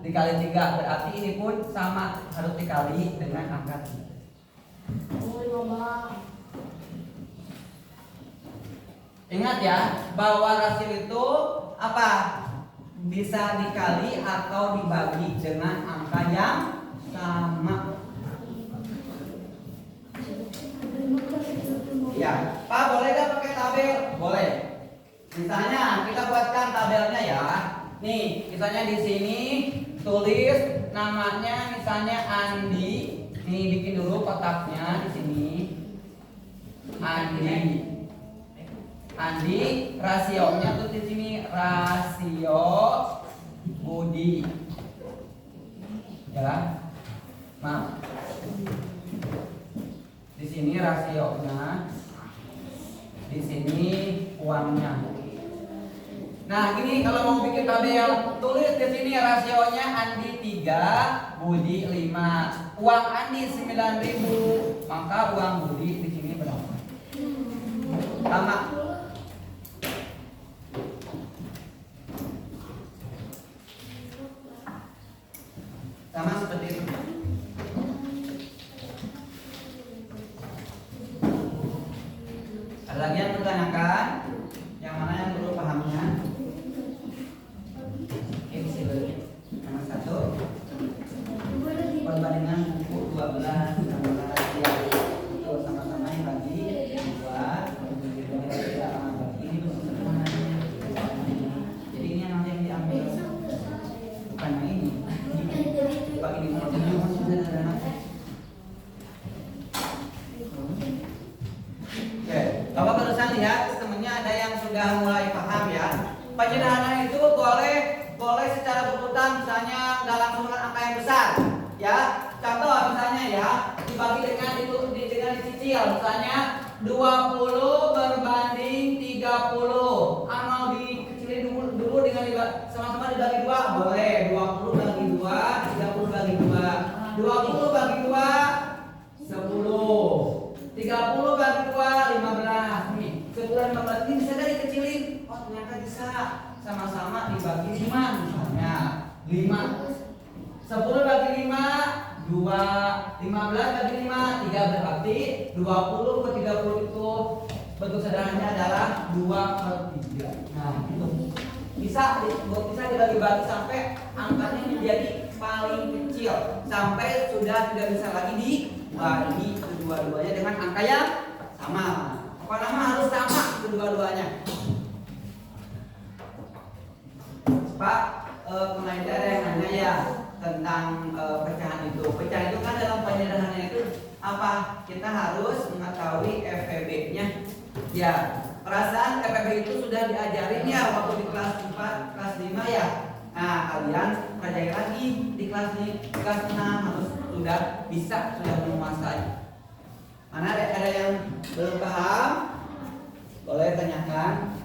Dikali 3. Berarti ini pun sama, harus dikali dengan angka 3. Ingat ya, bahwa rasio itu apa? Bisa dikali atau dibagi dengan angka yang sama. Ya, Pak boleh gak pakai tabel? Boleh. Misalnya kita buatkan tabelnya ya. Nih, misalnya di sini tulis namanya misalnya Andi. Nih bikin dulu kotaknya di sini. Andi, rasionya tuh di sini rasio Budi. Ya. Nah. Di sini rasionya. Di sini uangnya. Nah, gini kalau mau bikin tabel, tulis di sini rasionya Andi 3, Budi 5. Uang Andi 9.000, maka uang Budi di sini berapa? Sama. Sama seperti itu. Ada lagi yang bertanyakan? Yang mana yang perlu pahamnya? Oke, bisa lagi. Nomor 1. Perbandingan buku 12 16 ya. Itu sama-sama yang bagi 2. Ini bentuk sederhananya. Jadi ini yang nanti yang diambil. Bukan yang ini. Bagi ini nomor 7 sederhana. Bapak barusan lihat temennya ada yang sudah mulai paham ya. Penyederhanaan itu boleh secara berurutan, misalnya nggak langsung dengan angka yang besar, ya. Contoh misalnya ya, dibagi dengan dicicil, misalnya 20 berbanding 30. Mau dikecilin dulu dengan sama-sama dibagi 2, boleh. 20 bagi 2, 30 bagi 2. 20 bagi 2, 10. 30 bagi 2, 15. Nih, 10 15 ini bisa dari kecilin. Oh, ternyata bisa sama-sama dibagi 5 misalnya. 5. 10 bagi 5, 2. 15 bagi 5, 3. Berarti 20 ke 30 itu bentuk sederhananya adalah 2 per 3. Nah, itu bisa dibagi-bagi sampai angkanya menjadi paling kecil, sampai sudah tidak bisa lagi dibagi kedua-duanya dengan angka yang sama. Apa nama harus sama kedua-duanya. Pak, kemarin ada yang nanya ya tentang pecahan itu. Pecahan itu kan dalam penyederhanaan itu apa? Kita harus mengetahui FPB-nya. Ya, perasaan FPB itu sudah diajarin ya waktu di kelas 4, kelas 5 ya. Nah, kalian pelajari lagi di kelas 6 harus sudah bisa, sudah menguasai. Mana ada yang belum paham? Boleh tanyakan.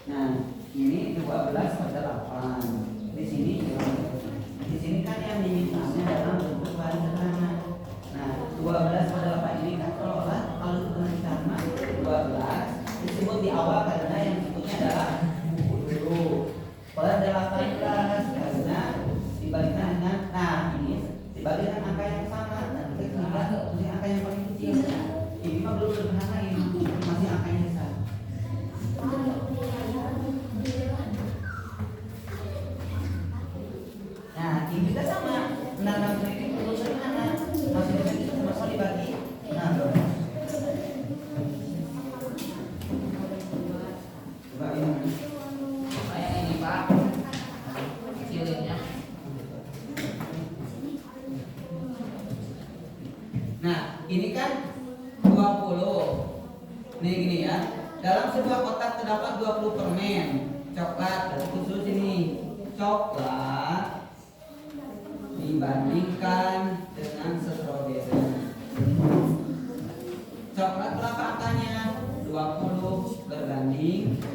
Nah, ini 12 pada 8. Di sini kan yang dimintanya dalam bentuk bahan sederhana. Nah, 12 pada 8 ini kan kalau hitungan sama 12 disebut di awal karena yang disebutnya adalah buku dulu. Pada 18 karena dibalikan dengan, nah ini dibalikan angka yang sama dan ketiga ini angka yang paling kecil. Ini mah belum sederhana, ini masih angka yang besar. Nah, ini juga sama. 6 ini belum sederhana, masih dibagi. Nah, coba ini. Kayak ini Pak, kecilnya. Nah, ini kan 20. Nih gini ya. Dalam sebuah kotak terdapat 20 permen coklat. Khusus ini coklat dibandingkan dengan stroberi. Coklat berapa angkanya? 20 berbanding 30.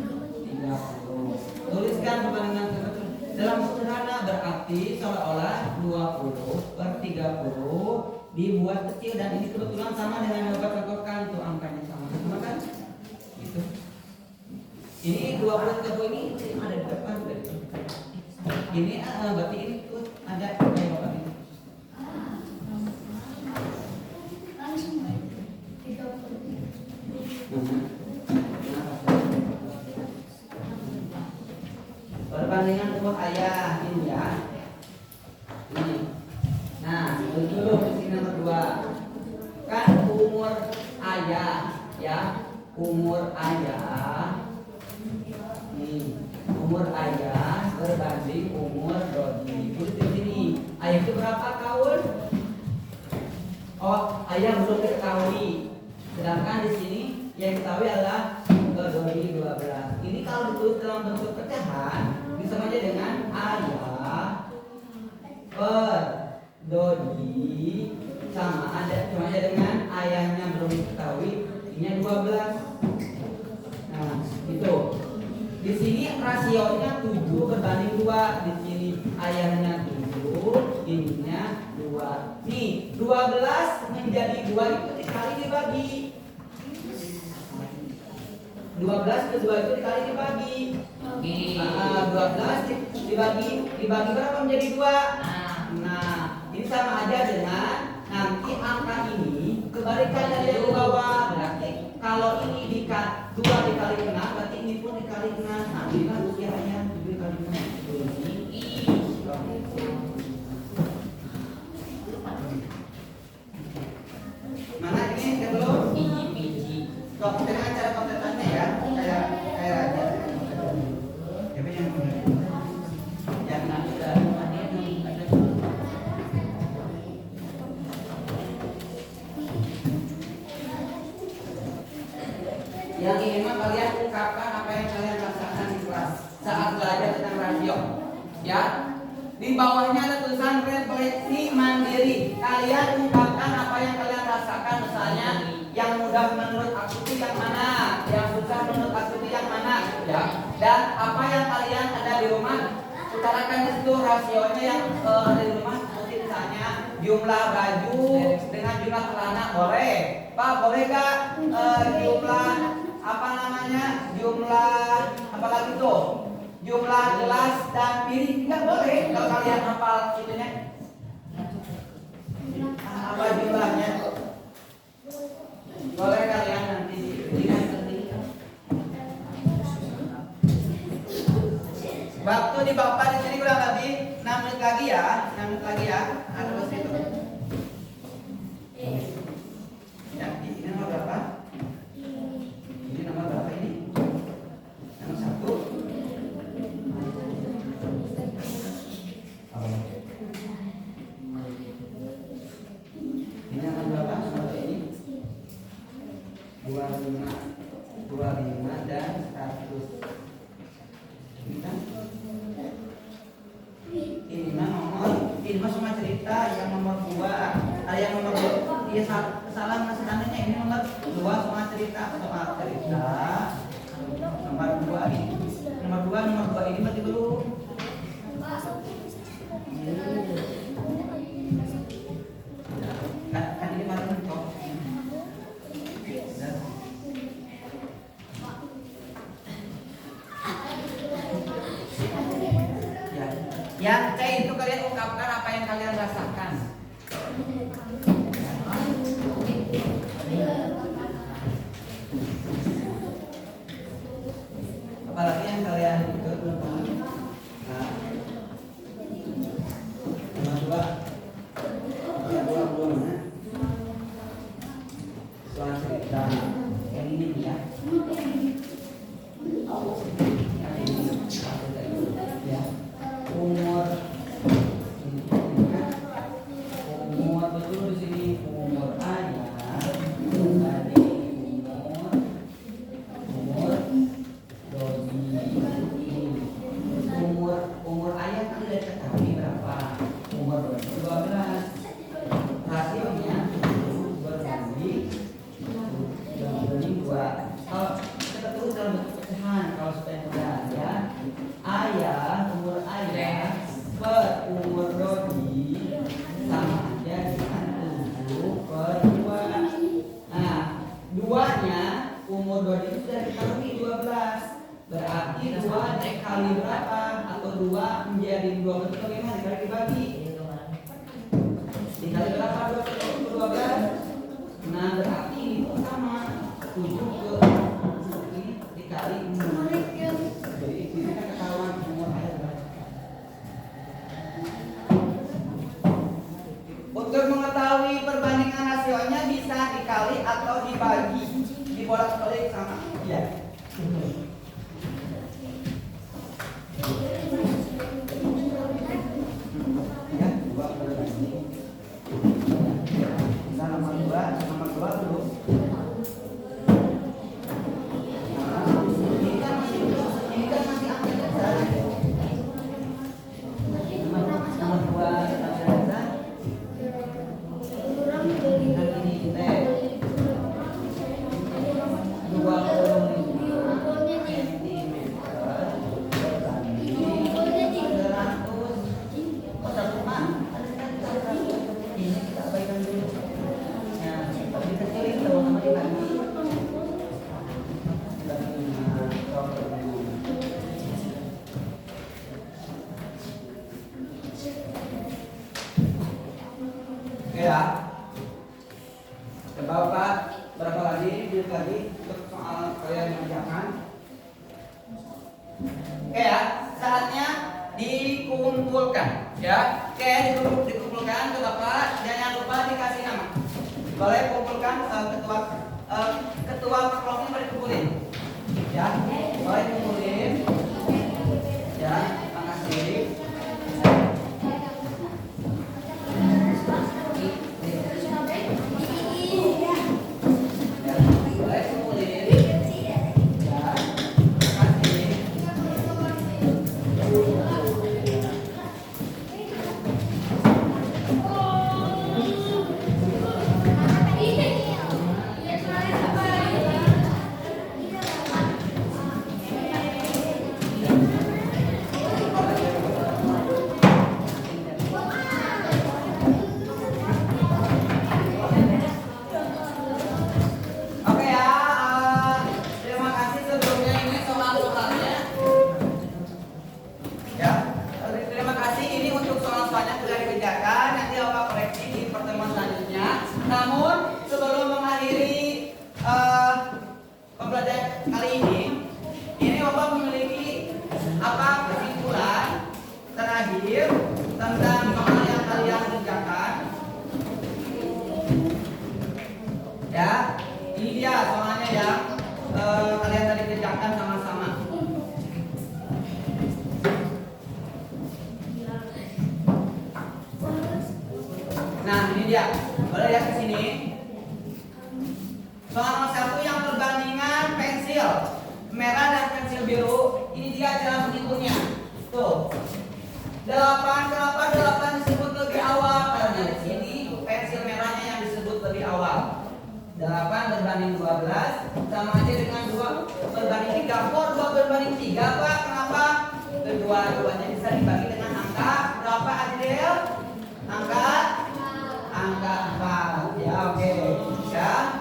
Tuliskan perbandingan tersebut. Dalam sederhana berarti seolah-olah 20 per 30 dibuat kecil dan ini kebetulan sama dengan yang Bapak contohkan, itu angkanya sama kan? Gitu. Ini 20 ini ada di depan berarti. Ini berarti ini tuh ada kayak Bapak ini. Perbandingan umur ayah ini ya. Ini. Nah, dulu di sini nomor 2. Kan umur ayah ya. Umur ayah. Nih, umur ayah berbanding umur Dodi. Tulis di sini. Ayah itu berapa tahun? Oh, ayah belum diketahui. Sedangkan di sini yang diketahui adalah Dodi 12. Ini kalau ditulis dalam bentuk pecahan bisa aja dengan ayah per Dodi sama cuma aja dengan ayahnya belum diketahui, ini 12. Nah, itu. Di sini rasionya 7 berbanding 2. Di sini ayahnya 7, ininya 2. Nih, 12 menjadi 2 itu dikali dibagi. 12 ke 2 itu dikali dibagi. 12 dibagi berapa menjadi 2? Nah, ini sama aja dengan nanti angka ini kebalikan dari yang di bawah. Berarti kalau ini 2 dikali kena, berarti ini pun dikali kena. Nah, ini kan usianya dikali kena. Mana ini belum? Biji. Kok dengan cara kontetannya ya, kayak aja. Tapi yang nanti ada yang ini mah kalian ungkapkan apa yang kalian rasakan di kelas saat belajar tentang rasio. Ya, di bawahnya ada tulisan refleksi mandiri. Kalian ungkapkan apa yang kalian rasakan, misalnya yang mudah menurut aku itu yang mana, yang susah menurut aku itu yang mana, ya. Dan apa yang kalian ada di rumah, utarakan di situ rasionya yang ada di rumah. Seperti misalnya jumlah baju dengan jumlah celana boleh. Pak, boleh gak jumlah apa namanya, jumlah apa lagi tuh, jumlah gelas dan piring? Nggak boleh kalau kalian hafal itunya. Apa jumlahnya? Boleh kalian nanti lihat sendiri. Waktu di Bapak di sini kurang lebih 6 menit lagi ya, 6 menit lagi ya. Ada bos itu. Ya, ini nomor berapa? Ini nomor berapa ini? Nomor 1. Ini nomor berapa? Nomor ini 25 dan 100. Ini kan? Ini kesalahan sebenarnya ini nomor 2 soal cerita. Nomor 2 ini. Nomor 2 ini berarti belum. Kan ini baru mentok. Ya. Yang C itu kalian ungkapkan apa yang kalian rasakan. Apalagi yang kalian itu teman-teman. Nah, nomor 2 ya belum mana? Soal cerita yang ini ya. Ya. Umur betul di sini umur ayah. Tadi umur umur ayah kan udah ketahui berapa umur 12 rasionya berbanding 2. Kalau kita tulis dalam bentuk pecahan kalau supaya mudah ya, ayah umur ayah per umur Dodi sama aja dengan 7/2. Nah 2-nya umur Dodi itu sudah diketahui 12. Berarti 2 dikali berapa? Atau 2 menjadi 12 itu bagaimana? Dibagi. Dikali berapa? 12. Nah berarti ini pun sama 7 ke ini dikali 6. Jadi ini kan ketahuan umur ayah berapa. Untuk mengetahui perbandingan rasionya bisa dikali atau dibagi. Dibolak-balik sama ya. Ya, 2 per banding. Bisa nomor 2 dulu. Ini kan masih angka dasar. Nomor 2 angka dasar. Ini T 25 cm. Ini kita abaikan dulu. Ya, lebih kecil itu sama dibagi. Oke ya. Coba Pak, berapa lagi? Buat lagi untuk soal kalian mengerjakan. Oke ya, saatnya dikumpulkan ya. Oke, dikumpulkan tuh Bapak, jangan lupa dikasih nama. Boleh kumpulkan ketua kelompoknya boleh dikumpulin. Ya, boleh dikumpulin. Ya, makasih. Ya, boleh lihat ke sini. Soal nomor 1 yang perbandingan pensil merah dan pensil biru. Ini dia cara menghitungnya. Tuh. 8 kenapa 8 disebut lebih awal? Karena di sini pensil merahnya yang disebut lebih awal. 8 berbanding 12 sama aja dengan 2 berbanding 3. Kok 2 berbanding 3 Pak? Kenapa? Kedua-duanya bisa dibagi dengan angka berapa Adil? Angka 4. Ya oke. Ya.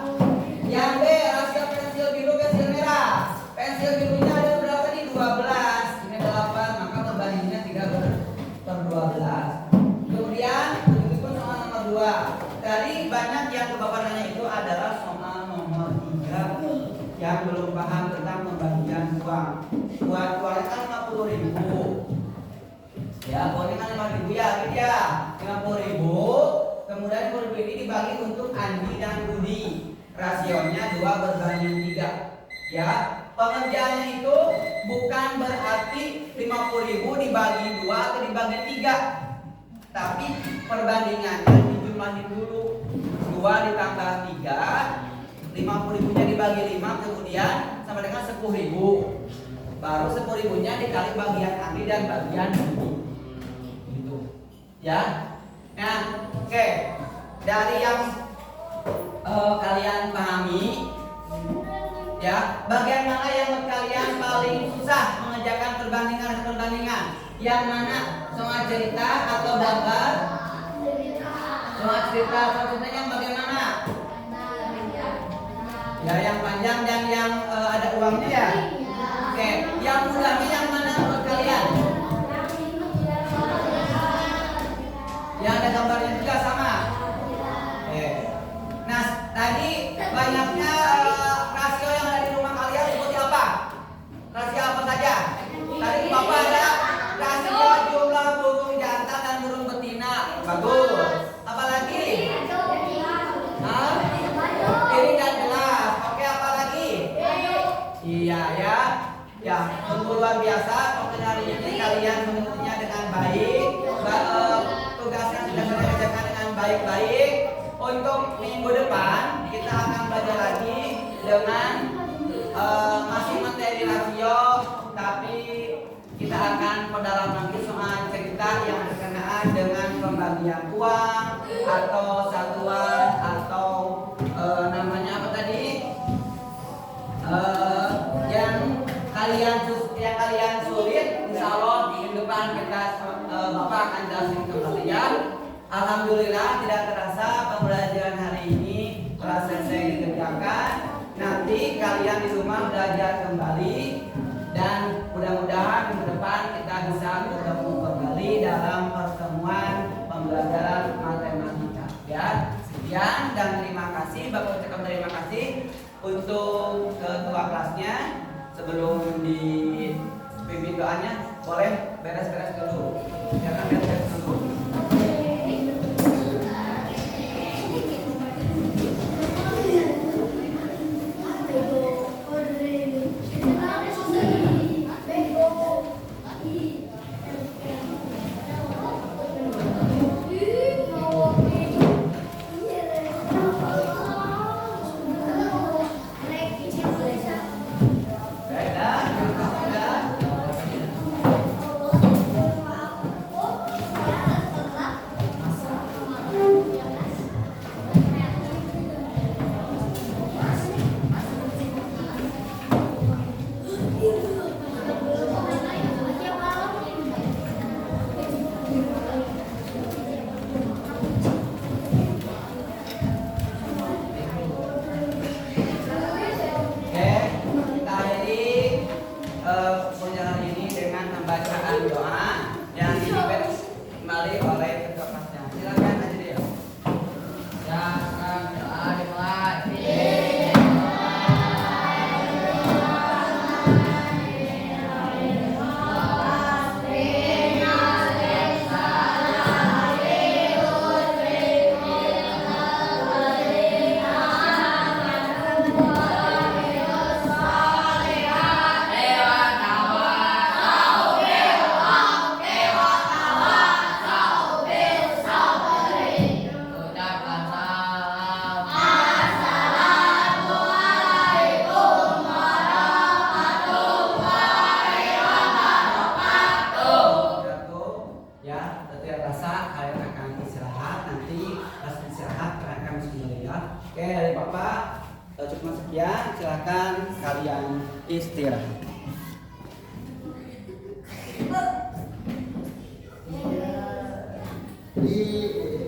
Yang B, rasio pensil biru pensil merah. Pensil birunya ada berapa nih? 12. Ini 8, maka berbandingnya 3/12. Kemudian begitu pun soal nomor 2. Tadi banyak yang ke Bapak nanya itu adalah soal nomor 3 yang belum paham tentang pembagian uang. Buat uangnya kan 50.000. Ya, uangnya kan 5.000 ya, gitu ya. 50.000. Kemudian 10.000 ini dibagi untuk Andi dan Budi. Rasionya 2 berbanding 3. Ya, pengerjaannya itu bukan berarti 50.000 dibagi 2 atau dibagi 3. Tapi perbandingannya dijumlahin dulu. 2 ditambah 3, 50.000-nya dibagi 5, kemudian sama dengan 10.000. Baru 10.000-nya dikali bagian Andi dan bagian Budi. Gitu. Ya. Nah, oke. Dari yang kalian pahami, ya, bagian mana yang menurut kalian paling susah mengerjakan perbandingan? Yang mana? Soal cerita atau gambar? Soal cerita. Contohnya yang bagaimana? Ya, yang panjang dan yang ada uangnya ya. Oke, yang mudahnya yang mana menurut kalian? Yang ada gambarnya juga sama. Oke. Nah, tadi banyaknya rasio yang ada di rumah kalian seperti apa? Rasio apa saja? Tadi Bapak ada rasio jumlah burung jantan dan burung betina. Bagus. Apalagi? Hah? Piring dan gelas. Oke, apa lagi? Iya ya. Ya, sungguh luar biasa. Pokoknya hari ini kalian mengikutinya dengan baik. Tugasnya sudah saya kerjakan dengan baik-baik. Untuk minggu depan kita akan belajar lagi dengan masih materi rasio, tapi kita akan perdalam lagi soal cerita yang berkenaan dengan pembagian uang atau satuan atau namanya apa tadi? Yang kalian sulit, insya Allah minggu depan kita Bapak akan jelasin kembali ya. Alhamdulillah tidak terasa pembelajaran hari ini telah selesai dikerjakan. Nanti kalian di rumah belajar kembali dan mudah-mudahan minggu depan kita bisa bertemu kembali dalam pertemuan pembelajaran matematika. Ya, sekian dan terima kasih. Bapak ucapkan terima kasih untuk ketua kelasnya. Sebelum dipimpin doanya, boleh beres-beres dulu. Jangan beres-beres dulu. Oke, dari Bapak cuma sekian. Silakan kalian istirahat. Iya.